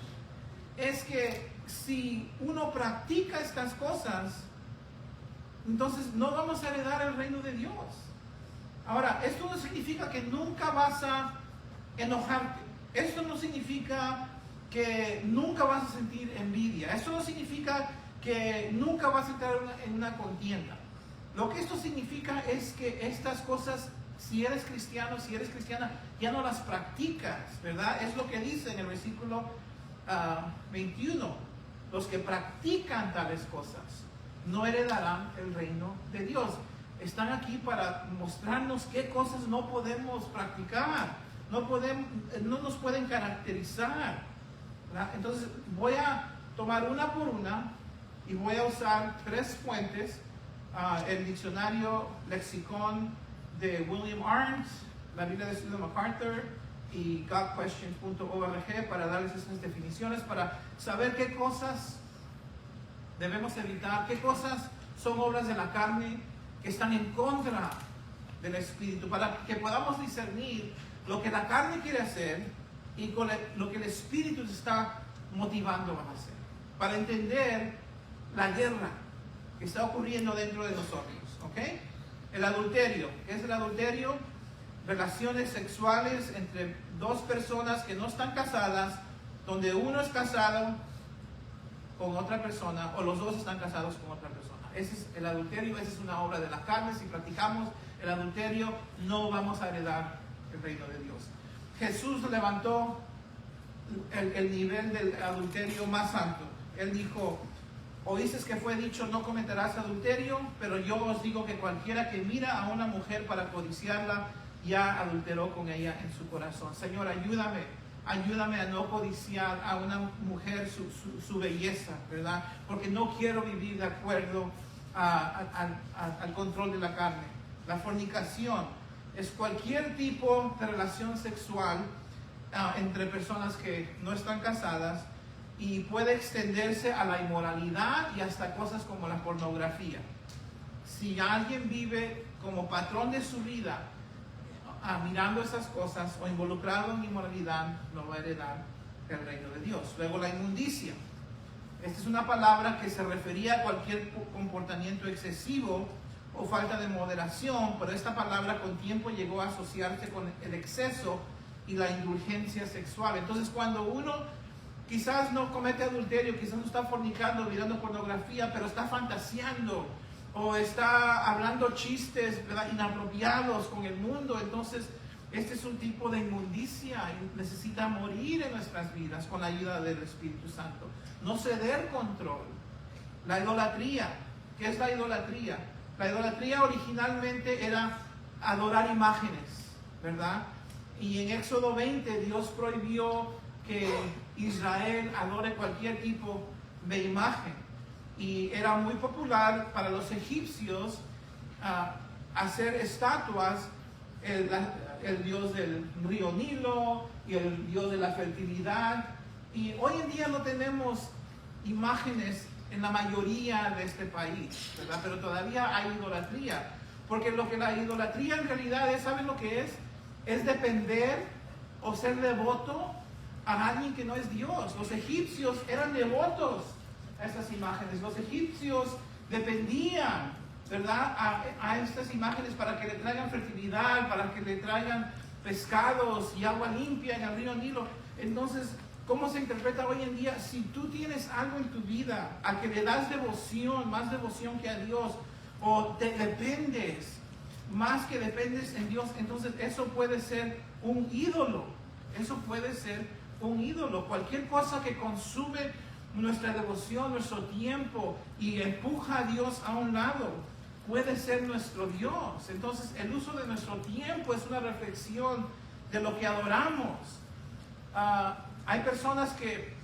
es que si uno practica estas cosas, entonces no vamos a heredar el reino de Dios. Ahora, esto no significa que nunca vas a enojarte. Esto no significa que nunca vas a sentir envidia. Esto no significa que nunca vas a entrar en una contienda. Lo que esto significa es que estas cosas, si eres cristiano, si eres cristiana, ya no las practicas, ¿verdad? Es lo que dice en el versículo 21. Los que practican tales cosas no heredarán el reino de Dios. Están aquí para mostrarnos qué cosas no podemos practicar, no nos pueden caracterizar, ¿verdad? Entonces voy a tomar una por una y voy a usar 3 fuentes, el diccionario lexicón de William Arndt, la Biblia de Estudio MacArthur y godquestions.org para darles esas definiciones, para saber qué cosas debemos evitar, qué cosas son obras de la carne que están en contra del Espíritu, para que podamos discernir lo que la carne quiere hacer y con lo que el Espíritu se está motivando a hacer, para entender la guerra que está ocurriendo dentro de nosotros, ¿ok? El adulterio. ¿Qué es el adulterio? Relaciones sexuales entre 2 personas que no están casadas, donde uno es casado con otra persona o los 2 están casados con otra persona. Ese es el adulterio, esa es una obra de la carne. Si practicamos el adulterio, no vamos a heredar el reino de Dios. Jesús levantó el nivel del adulterio más alto. Él dijo, oísteis que fue dicho, no cometerás adulterio, pero yo os digo que cualquiera que mira a una mujer para codiciarla, ya adulteró con ella en su corazón. Señor, ayúdame a no codiciar a una mujer su belleza, ¿verdad? Porque no quiero vivir de acuerdo al control de la carne. La fornicación es cualquier tipo de relación sexual entre personas que no están casadas, y puede extenderse a la inmoralidad y hasta cosas como la pornografía. Si alguien vive como patrón de su vida mirando esas cosas o involucrado en inmoralidad, no va a heredar el reino de Dios. Luego la inmundicia. Esta es una palabra que se refería a cualquier comportamiento excesivo o falta de moderación, pero esta palabra con tiempo llegó a asociarse con el exceso y la indulgencia sexual. Entonces cuando uno quizás no comete adulterio, quizás no está fornicando, mirando pornografía, pero está fantaseando o está hablando chistes, ¿verdad?, inapropiados con el mundo, entonces este es un tipo de inmundicia y necesita morir en nuestras vidas con la ayuda del Espíritu Santo. No ceder control. La idolatría. ¿Qué es la idolatría? La idolatría originalmente era adorar imágenes, ¿verdad? Y en Éxodo 20 Dios prohibió que Israel adore cualquier tipo de imagen, y era muy popular para los egipcios hacer estatuas, el dios del río Nilo y el dios de la fertilidad, y hoy en día no tenemos imágenes en la mayoría de este país, ¿verdad? Pero todavía hay idolatría, porque lo que la idolatría en realidad es, ¿saben lo que es? Es depender o ser devoto a alguien que no es Dios. Los egipcios eran devotos a estas imágenes. Los egipcios dependían, ¿verdad?, a estas imágenes para que le traigan fertilidad, para que le traigan pescados y agua limpia en el río Nilo. Entonces, ¿cómo se interpreta hoy en día? Si tú tienes algo en tu vida a que le das devoción, más devoción que a Dios, o te dependes, más que dependes en Dios, entonces eso puede ser un ídolo. Eso puede ser un ídolo. Cualquier cosa que consume nuestra devoción, nuestro tiempo y empuja a Dios a un lado, puede ser nuestro Dios. Entonces, el uso de nuestro tiempo es una reflexión de lo que adoramos. Hay personas que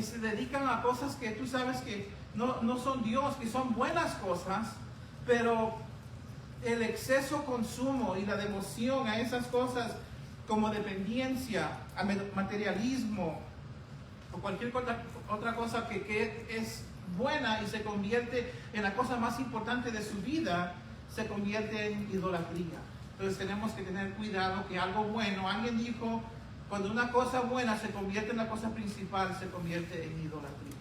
se dedican a cosas que tú sabes que no son Dios, que son buenas cosas, pero el exceso consumo y la devoción a esas cosas como dependencia, a materialismo o cualquier otra cosa que es buena y se convierte en la cosa más importante de su vida, se convierte en idolatría. Entonces tenemos que tener cuidado que algo bueno, alguien dijo, cuando una cosa buena se convierte en la cosa principal, se convierte en idolatría.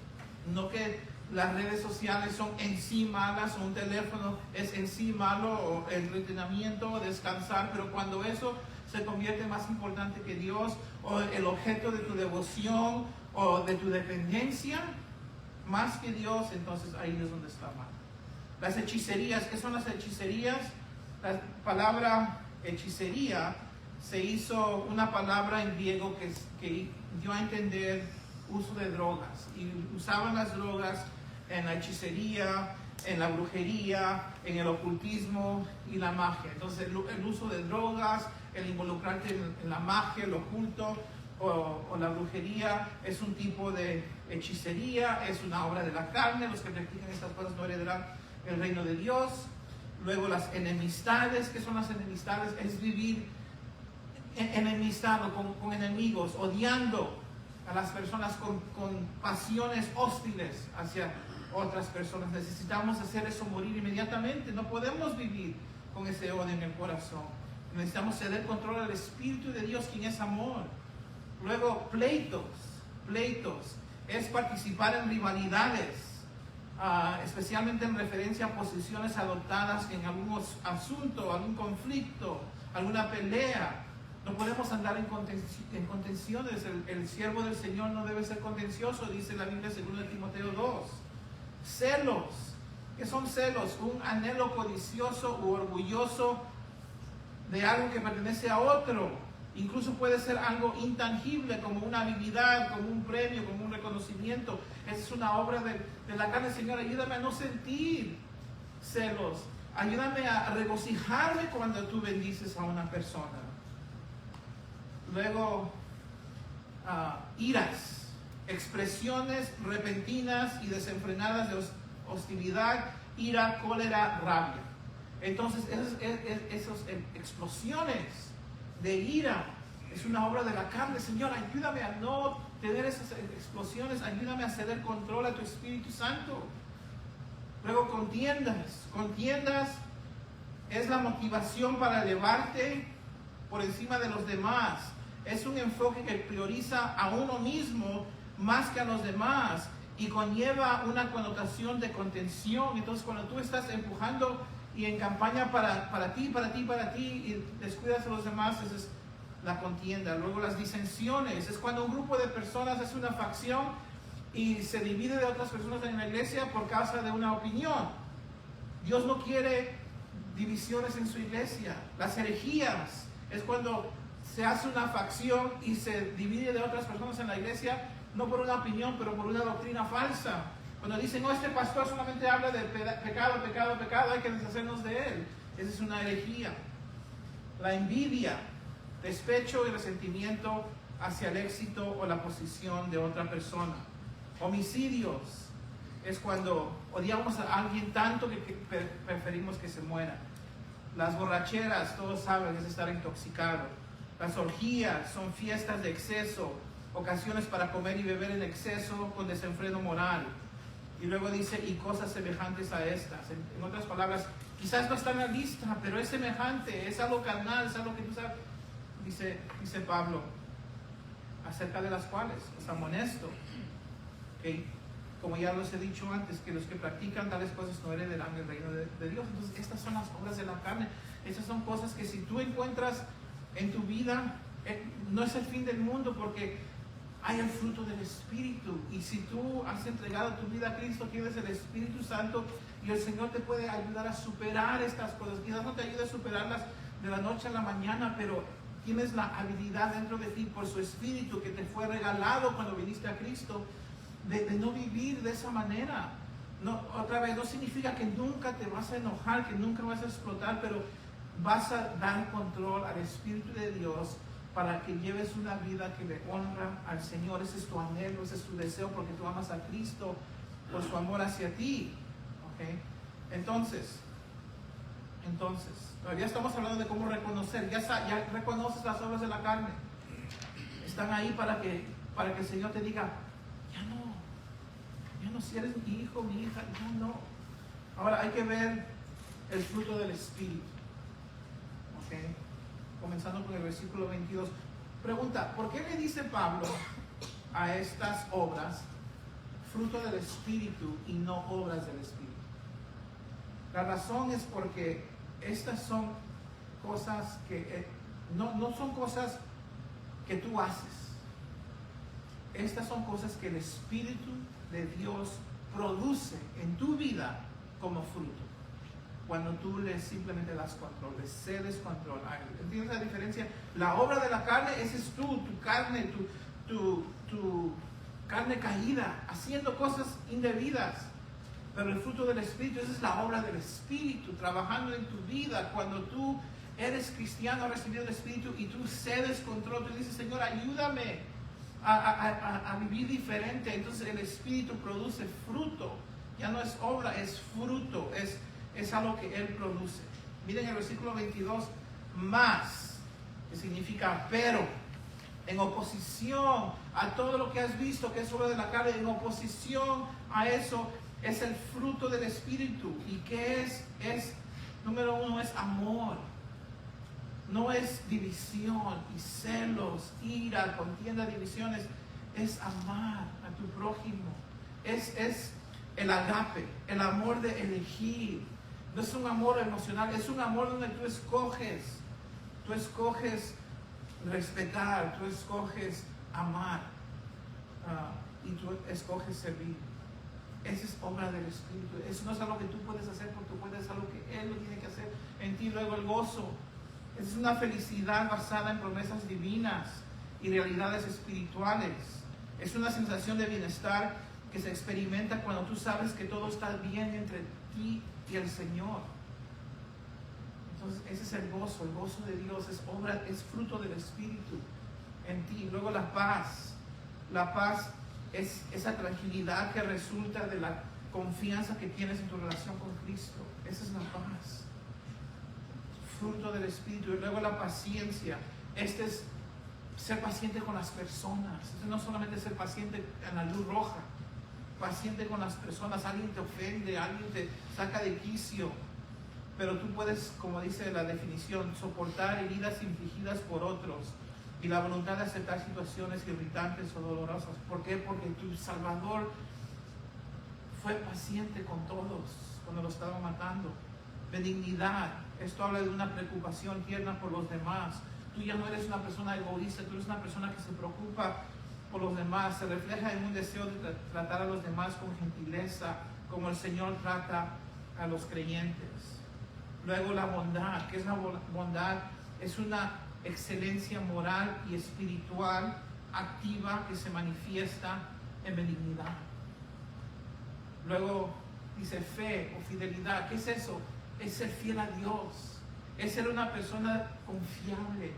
No que las redes sociales son en sí malas, o un teléfono es en sí malo, o el entretenimiento, o descansar, pero cuando eso se convierte más importante que Dios, o el objeto de tu devoción, o de tu dependencia, más que Dios, entonces ahí es donde está mal. Las hechicerías, ¿qué son las hechicerías? La palabra hechicería se hizo una palabra en griego que dio a entender uso de drogas, y usaban las drogas en la hechicería, en la brujería, en el ocultismo y la magia. Entonces el uso de drogas, el involucrarte en la magia, el oculto o la brujería es un tipo de hechicería, es una obra de la carne. Los que practican estas cosas no heredarán el reino de Dios. Luego las enemistades. ¿Qué son las enemistades? Es vivir enemistado con enemigos, odiando a las personas con pasiones hostiles hacia otras personas. Necesitamos hacer eso morir inmediatamente. No podemos vivir con ese odio en el corazón. Necesitamos ceder control al Espíritu de Dios, quien es amor. Luego, pleitos es participar en rivalidades, especialmente en referencia a posiciones adoptadas en algún asunto, algún conflicto, alguna pelea. No podemos andar en contenciones. El siervo del Señor no debe ser contencioso, dice la Biblia según Timoteo 2. Celos. ¿Qué son celos? Un anhelo codicioso u orgulloso de algo que pertenece a otro. Incluso puede ser algo intangible, como una habilidad, como un premio, como un reconocimiento. Esa es una obra de la carne. Señor, ayúdame a no sentir celos. Ayúdame a regocijarme cuando tú bendices a una persona. Luego, iras, expresiones repentinas y desenfrenadas de hostilidad, ira, cólera, rabia. Entonces, esas explosiones de ira es una obra de la carne. Señor, ayúdame a no tener esas explosiones, ayúdame a ceder control a tu Espíritu Santo. Luego, contiendas es la motivación para elevarte por encima de los demás. Es un enfoque que prioriza a uno mismo más que a los demás y conlleva una connotación de contención. Entonces, cuando tú estás empujando y en campaña para ti y descuidas a los demás, esa es la contienda. Luego, las disensiones es cuando un grupo de personas hace una facción y se divide de otras personas en la iglesia por causa de una opinión. Dios no quiere divisiones en su iglesia. Las herejías es cuando se hace una facción y se divide de otras personas en la iglesia, no por una opinión, pero por una doctrina falsa. Cuando dicen, no, este pastor solamente habla de pecado, hay que deshacernos de él. Esa es una herejía. La envidia, despecho y resentimiento hacia el éxito o la posición de otra persona. Homicidios es cuando odiamos a alguien tanto que preferimos que se muera. Las borracheras, todos saben, es estar intoxicado. Las orgías son fiestas de exceso, ocasiones para comer y beber en exceso con desenfreno moral. Y luego dice, y cosas semejantes a estas. En otras palabras, quizás no está en la lista, pero es semejante, es algo carnal, es algo que tú sabes. Dice Pablo, acerca de las cuales os amonesto, ¿okay? como ya los he dicho antes, que los que practican tales cosas no heredarán el reino de Dios. Entonces, estas son las obras de la carne. Estas son cosas que si tú encuentras en tu vida, no es el fin del mundo, porque hay el fruto del Espíritu. Y si tú has entregado tu vida a Cristo, tienes el Espíritu Santo, y el Señor te puede ayudar a superar estas cosas. Quizás no te ayude a superarlas de la noche a la mañana, pero tienes la habilidad dentro de ti por su Espíritu que te fue regalado cuando viniste a Cristo, de no vivir de esa manera. No, otra vez, no significa que nunca te vas a enojar, que nunca vas a explotar, pero vas a dar control al Espíritu de Dios para que lleves una vida que le honra al Señor. Ese es tu anhelo, ese es tu deseo, porque tú amas a Cristo por su amor hacia ti. ¿Okay? Entonces, todavía estamos hablando de cómo reconocer. Ya reconoces las obras de la carne. Están ahí para que el Señor te diga, ya no, si eres mi hijo, mi hija, ya no. Ahora hay que ver el fruto del Espíritu. ¿Okay? Comenzando con el versículo 22. Pregunta, ¿por qué le dice Pablo a estas obras fruto del Espíritu y no obras del Espíritu? La razón es porque estas son cosas que no son cosas que tú haces. Estas son cosas que el Espíritu de Dios produce en tu vida como fruto. Cuando tú simplemente das control, le cedes control a él. ¿Entiendes la diferencia? La obra de la carne, ese es tu carne, tu carne caída, haciendo cosas indebidas. Pero el fruto del Espíritu, esa es la obra del Espíritu, trabajando en tu vida. Cuando tú eres cristiano, has recibido el Espíritu y tú cedes control, tú dices, Señor, ayúdame a vivir diferente. Entonces el Espíritu produce fruto. Ya no es obra, es fruto, es algo que Él produce. Miren el versículo 22, más, que significa pero, en oposición a todo lo que has visto que es obra de la carne, en oposición a eso es el fruto del Espíritu. ¿Y qué es? Número uno, es amor. No es división y celos, ira, contienda, divisiones. Es amar a tu prójimo. Es el agape, el amor de elegir. No es un amor emocional, es un amor donde tú escoges respetar, tú escoges amar y tú escoges servir. Esa es obra del Espíritu. Eso no es algo que tú puedes hacer por tu cuenta, es algo que Él lo tiene que hacer en ti. Luego el gozo. Es una felicidad basada en promesas divinas y realidades espirituales. Es una sensación de bienestar que se experimenta cuando tú sabes que todo está bien entre ti y el Señor. Entonces ese es el gozo de Dios, es fruto del Espíritu en ti. Luego la paz es esa tranquilidad que resulta de la confianza que tienes en tu relación con Cristo. Esa es la paz, fruto del Espíritu. Y luego la paciencia, es ser paciente con las personas. No solamente ser paciente en la luz roja, paciente con las personas. Alguien te ofende, alguien te saca de quicio, pero tú puedes, como dice la definición, soportar heridas infligidas por otros y la voluntad de aceptar situaciones irritantes o dolorosas. ¿Por qué? Porque tu Salvador fue paciente con todos cuando lo estaban matando. Benignidad, esto habla de una preocupación tierna por los demás. Tú ya no eres una persona egoísta, tú eres una persona que se preocupa por los demás, se refleja en un deseo de tratar a los demás con gentileza, como el Señor trata a los creyentes. Luego la bondad. ¿Qué es la bondad? Es una excelencia moral y espiritual activa que se manifiesta en benignidad. Luego dice fe o fidelidad. ¿Qué es eso? Es ser fiel a Dios, es ser una persona confiable.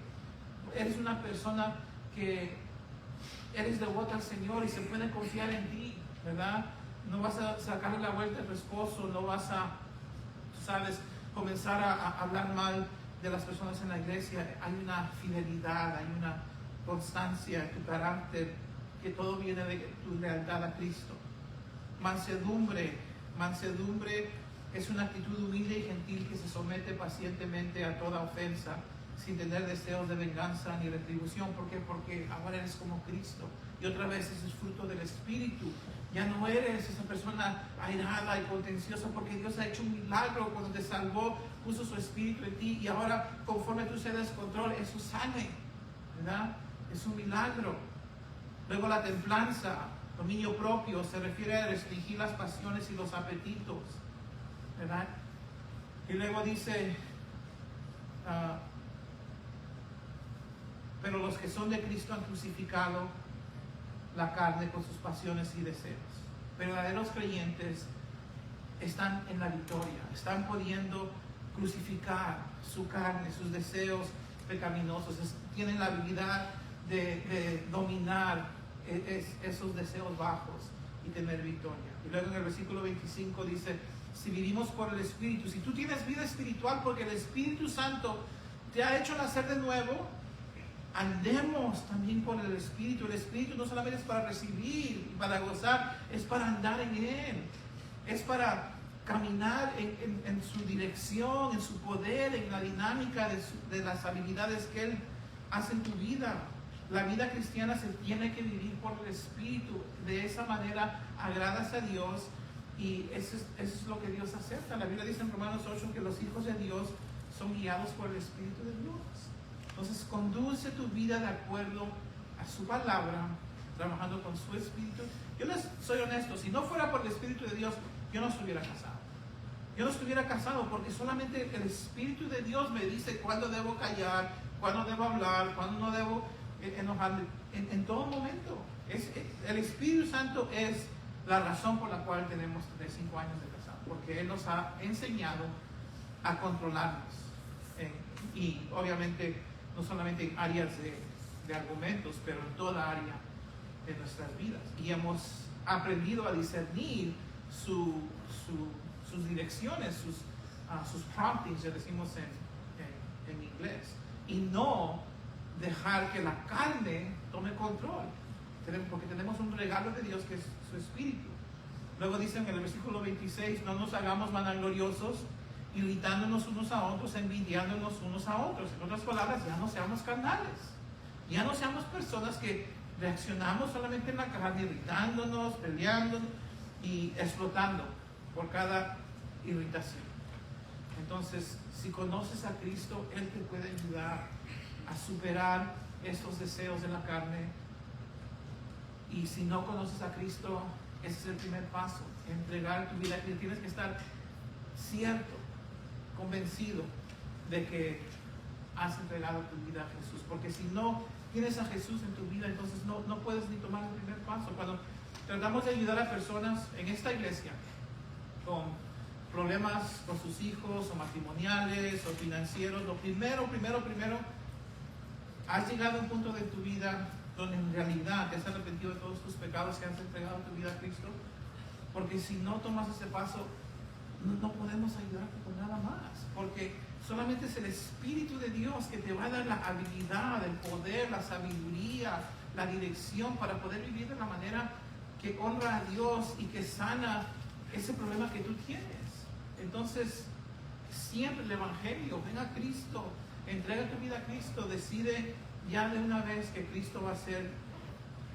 Eres una persona que eres devota al Señor y se puede confiar en ti, ¿verdad? No vas a sacarle la vuelta a tu esposo, no vas a, comenzar a hablar mal de las personas en la iglesia. Hay una fidelidad, hay una constancia en tu carácter, que todo viene de tu lealtad a Cristo. Mansedumbre es una actitud humilde y gentil que se somete pacientemente a toda ofensa sin tener deseos de venganza ni retribución. ¿Por qué? Porque ahora eres como Cristo. Y otra vez ese es fruto del Espíritu. Ya no eres esa persona airada y contenciosa, porque Dios ha hecho un milagro cuando te salvó, puso su Espíritu en ti, y ahora conforme tú cedes control, eso sale, ¿verdad? Es un milagro. Luego la templanza, dominio propio, se refiere a restringir las pasiones y los apetitos, ¿verdad? Y luego dice, pero los que son de Cristo han crucificado la carne con sus pasiones y deseos. Verdaderos creyentes están en la victoria, están pudiendo crucificar su carne, sus deseos pecaminosos, tienen la habilidad de dominar esos deseos bajos y tener victoria. Y luego en el versículo 25 dice, si vivimos por el Espíritu, si tú tienes vida espiritual porque el Espíritu Santo te ha hecho nacer de nuevo, andemos también por el Espíritu. El Espíritu no solamente es para recibir y para gozar, es para andar en Él, es para caminar en su dirección, en su poder, en la dinámica de las habilidades que Él hace en tu vida. La vida cristiana se tiene que vivir por el Espíritu. De esa manera agradas a Dios, y eso es lo que Dios acepta. La Biblia dice en Romanos 8 que los hijos de Dios son guiados por el Espíritu de Dios. Entonces, conduce tu vida de acuerdo a su palabra, trabajando con su Espíritu. Yo les soy honesto, si no fuera por el Espíritu de Dios, yo no estuviera casado. Yo no estuviera casado porque solamente el Espíritu de Dios me dice cuándo debo callar, cuándo debo hablar, cuándo no debo enojarme, en todo momento. El Espíritu Santo es la razón por la cual tenemos 35 años de casado, porque Él nos ha enseñado a controlarnos. Y obviamente no solamente en áreas de argumentos, pero en toda área de nuestras vidas. Y hemos aprendido a discernir sus direcciones, sus promptings, ya decimos en inglés, y no dejar que la carne tome control, porque tenemos un regalo de Dios que es su Espíritu. Luego dice en el versículo 26, no nos hagamos vanagloriosos, irritándonos unos a otros, envidiándonos unos a otros. En otras palabras, ya no seamos carnales, ya no seamos personas que reaccionamos solamente en la carne, irritándonos, peleándonos y explotando por cada irritación. Entonces, si conoces a Cristo, Él te puede ayudar a superar estos deseos de la carne. Y si no conoces a Cristo, ese es el primer paso, entregar tu vida. Tienes que estar cierto, convencido de que has entregado tu vida a Jesús, porque si no tienes a Jesús en tu vida, entonces no puedes ni tomar el primer paso. Cuando tratamos de ayudar a personas en esta iglesia con problemas con sus hijos o matrimoniales o financieros, lo primero, has llegado a un punto de tu vida donde en realidad te has arrepentido de todos tus pecados, que has entregado tu vida a Cristo, porque si no tomas ese paso, no podemos ayudarte con nada más, porque solamente es el Espíritu de Dios que te va a dar la habilidad, el poder, la sabiduría, la dirección para poder vivir de la manera que honra a Dios y que sana ese problema que tú tienes. Entonces, siempre el Evangelio, ven a Cristo, entrega tu vida a Cristo, decide ya de una vez que Cristo va a ser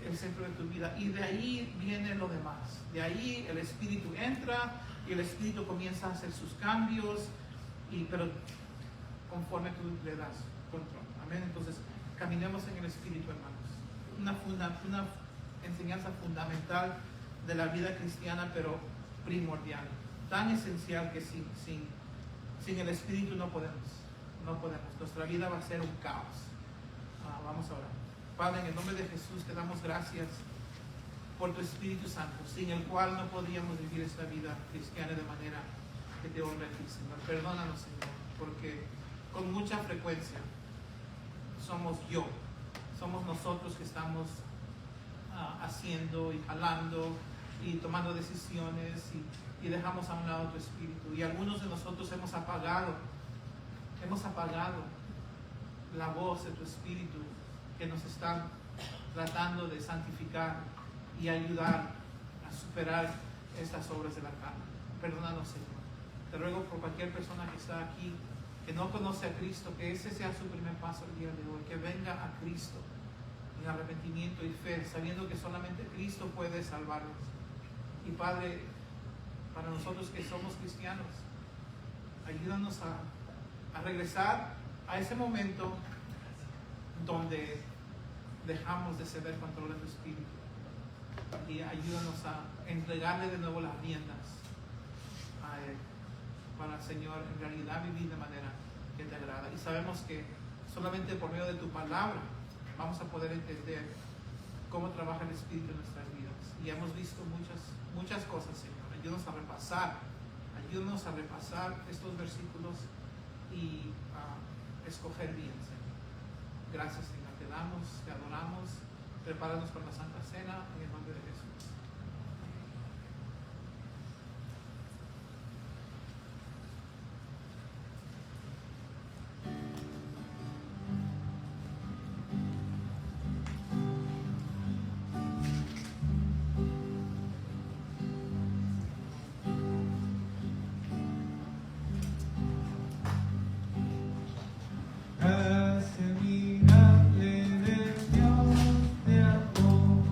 el centro de tu vida, y de ahí viene lo demás. De ahí el Espíritu entra y el Espíritu comienza a hacer sus cambios, pero conforme tú le das control. Amén. Entonces, caminemos en el Espíritu, hermanos. Una enseñanza fundamental de la vida cristiana, pero primordial, tan esencial que sin el Espíritu no podemos. Nuestra vida va a ser un caos. Vamos a orar. Padre, en el nombre de Jesús te damos gracias por tu Espíritu Santo, sin el cual no podríamos vivir esta vida cristiana de manera que te honre a ti, Señor. Perdónanos, Señor, porque con mucha frecuencia somos nosotros que estamos haciendo y jalando y tomando decisiones y dejamos a un lado tu Espíritu. Y algunos de nosotros hemos apagado la voz de tu Espíritu que nos está tratando de santificar y ayudar a superar estas obras de la carne. Perdónanos, Señor. Te ruego por cualquier persona que está aquí que no conoce a Cristo, que ese sea su primer paso el día de hoy, que venga a Cristo en arrepentimiento y fe, sabiendo que solamente Cristo puede salvarlos. Y Padre, para nosotros que somos cristianos, ayúdanos a regresar a ese momento donde dejamos de ceder control de tu espíritu, y ayúdanos a entregarle de nuevo las riendas a Él, para, Señor, en realidad vivir de manera que te agrada. Y sabemos que solamente por medio de tu palabra vamos a poder entender cómo trabaja el Espíritu en nuestras vidas. Y hemos visto muchas cosas, Señor. Ayúdanos a repasar estos versículos y a escoger bien, Señor. Gracias, Señor. Te damos, te adoramos. Prepáranos para la Santa Cena en el nombre de Jesús. Gracia admirable del Dios de amor,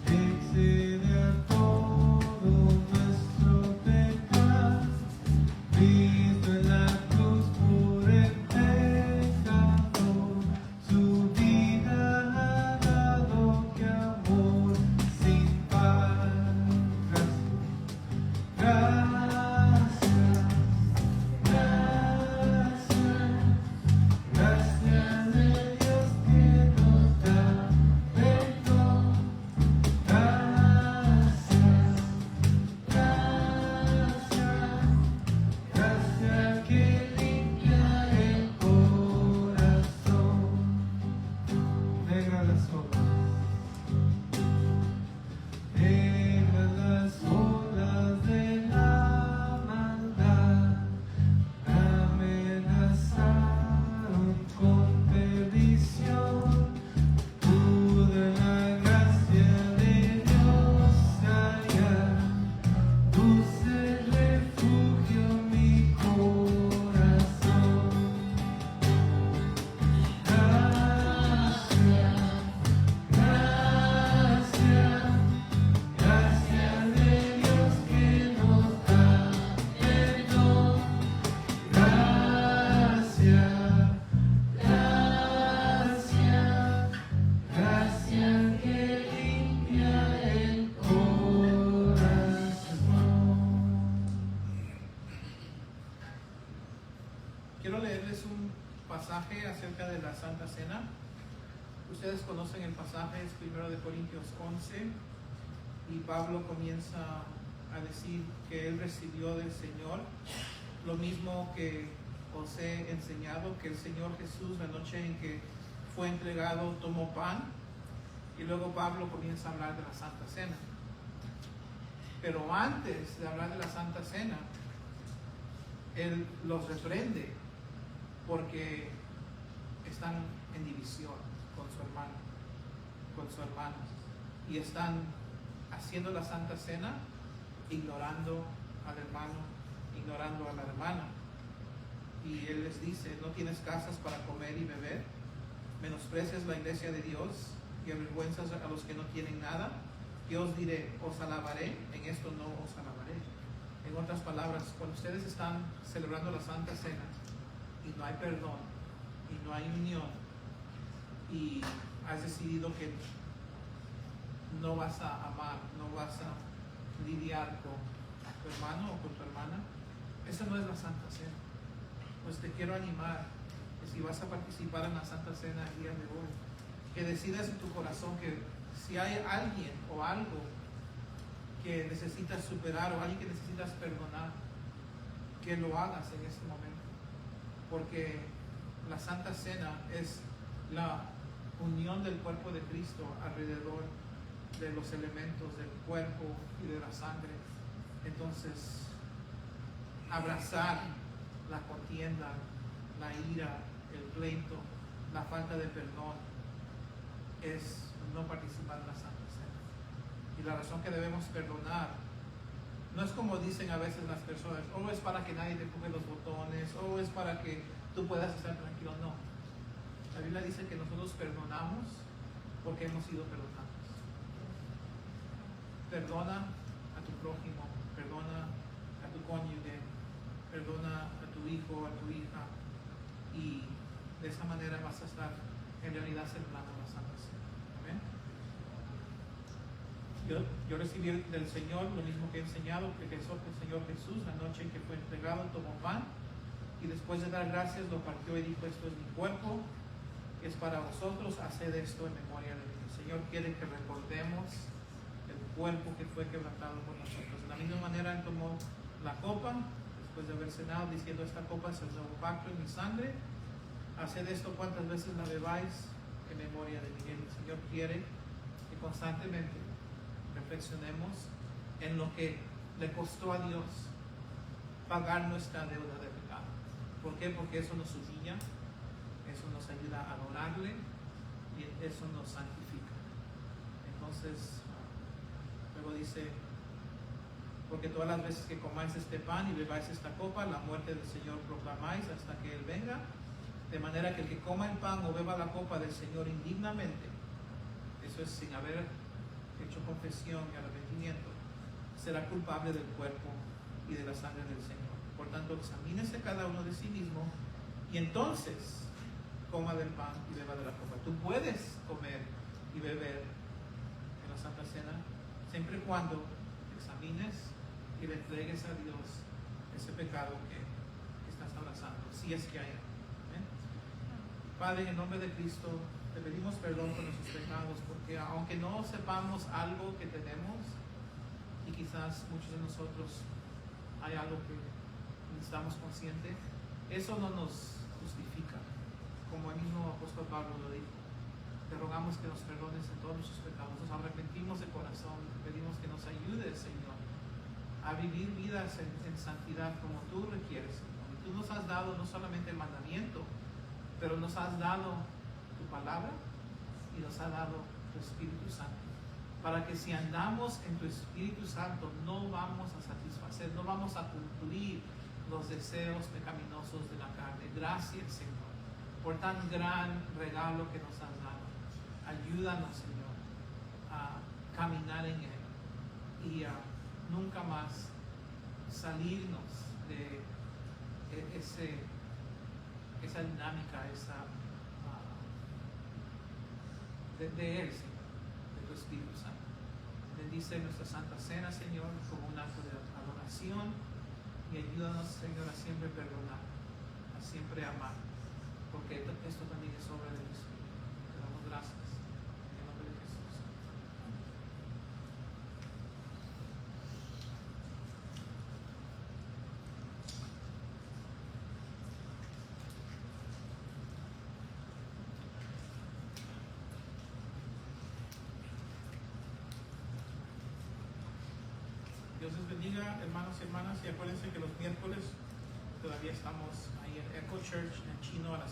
excede a todo nuestro pecado, Cristo en la cruz por el pecador, su vida ha dado, que amor sin par. Gracias, gracias de Dios que nos da perdón. Gracias que limpia el corazón. Negra las olas de la maldad amenazaron con perdición. Pude la gracia de Dios hallar, dulce refugio mi corazón. Gracias de Dios que nos da perdón. Gracias que limpia el corazón. Quiero leerles un pasaje acerca de la Santa Cena. Ustedes conocen el pasaje, es 1 Corintios 11, y Pablo comienza a decir que él recibió del Señor lo mismo que os he enseñado, que el Señor Jesús, la noche en que fue entregado, tomó pan, y luego Pablo comienza a hablar de la Santa Cena. Pero antes de hablar de la Santa Cena, él los reprende porque están en división con su hermano, y están haciendo la Santa Cena ignorando al hermano, ignorando a la hermana. Y él les dice: no tienes casas para comer y beber, menosprecias la iglesia de Dios y avergüenzas a los que no tienen nada. Yo os diré, os alabaré, en esto no os alabaré. En otras palabras, cuando ustedes están celebrando la Santa Cena y no hay perdón y no hay unión, y has decidido que no vas a amar, no vas a lidiar con tu hermano o con tu hermana, esa no es la Santa Cena. Pues te quiero animar que si vas a participar en la Santa Cena el día de hoy, que decidas en tu corazón que si hay alguien o algo que necesitas superar o alguien que necesitas perdonar, que lo hagas en este momento, porque la Santa Cena es la unión del cuerpo de Cristo alrededor de los elementos del cuerpo y de la sangre. Entonces, abrazar la contienda, la ira, el pleito, la falta de perdón, es no participar en la Santa Cena. Y la razón que debemos perdonar No es como dicen a veces las personas, es para que nadie te empuje los botones, es para que tú puedas estar tranquilo. No. La Biblia dice que nosotros perdonamos porque hemos sido perdonados. Perdona a tu prójimo, perdona a tu cónyuge, perdona a tu hijo, a tu hija, y de esa manera vas a estar en realidad celebrando la Santa Cena. Amén. Yo recibí del Señor lo mismo que he enseñado, que el Señor Jesús, la noche en que fue entregado, tomó pan y después de dar gracias lo partió y dijo: esto es mi cuerpo, es para vosotros, haced esto en memoria de mí. El Señor quiere que recordemos el cuerpo que fue quebrantado por nosotros. De la misma manera Él tomó la copa después de haber cenado, diciendo: esta copa es el nuevo pacto en mi sangre, haced esto cuantas veces la bebáis en memoria de mí. El Señor quiere que constantemente reflexionemos en lo que le costó a Dios pagar nuestra deuda de pecado. ¿Por qué? Porque eso nos humilla, eso nos ayuda a adorarle y eso nos santifica. Entonces, luego dice: porque todas las veces que comáis este pan y bebáis esta copa, la muerte del Señor proclamáis hasta que Él venga. De manera que el que coma el pan o beba la copa del Señor indignamente, eso es sin haber hecho confesión y arrepentimiento, será culpable del cuerpo y de la sangre del Señor. Por tanto, examínese cada uno de sí mismo y entonces coma del pan y beba de la copa. Tú puedes comer y beber en la Santa Cena siempre y cuando examines y le entregues a Dios ese pecado que estás abrazando, si es que hay. ¿Amén? Padre, en el nombre de Cristo, te pedimos perdón por nuestros pecados, porque aunque no sepamos algo que tenemos, y quizás muchos de nosotros hay algo que estamos conscientes, eso no nos justifica, como el mismo apóstol Pablo lo dijo. Te rogamos que nos perdones en todos nuestros pecados, nos arrepentimos de corazón, te pedimos que nos ayudes, Señor, a vivir vidas en santidad como tú requieres, Señor. Y tú nos has dado no solamente el mandamiento, pero nos has dado tu palabra y nos ha dado tu Espíritu Santo, para que si andamos en tu Espíritu Santo no vamos a satisfacer, no vamos a cumplir los deseos pecaminosos de la carne. Gracias, Señor, por tan gran regalo que nos has dado. Ayúdanos, Señor, a caminar en Él y a nunca más salirnos de esa dinámica, de Él, Señor, de tu Espíritu Santo. Bendice nuestra Santa Cena, Señor, como un acto de adoración, y ayúdanos, Señor, a siempre perdonar, a siempre amar, porque esto también es obra del Espíritu. Te damos gracias en el nombre de Jesús. Dios les bendiga, hermanos y hermanas, y acuérdense que los miércoles todavía estamos ahí en Echo Church en Chino a las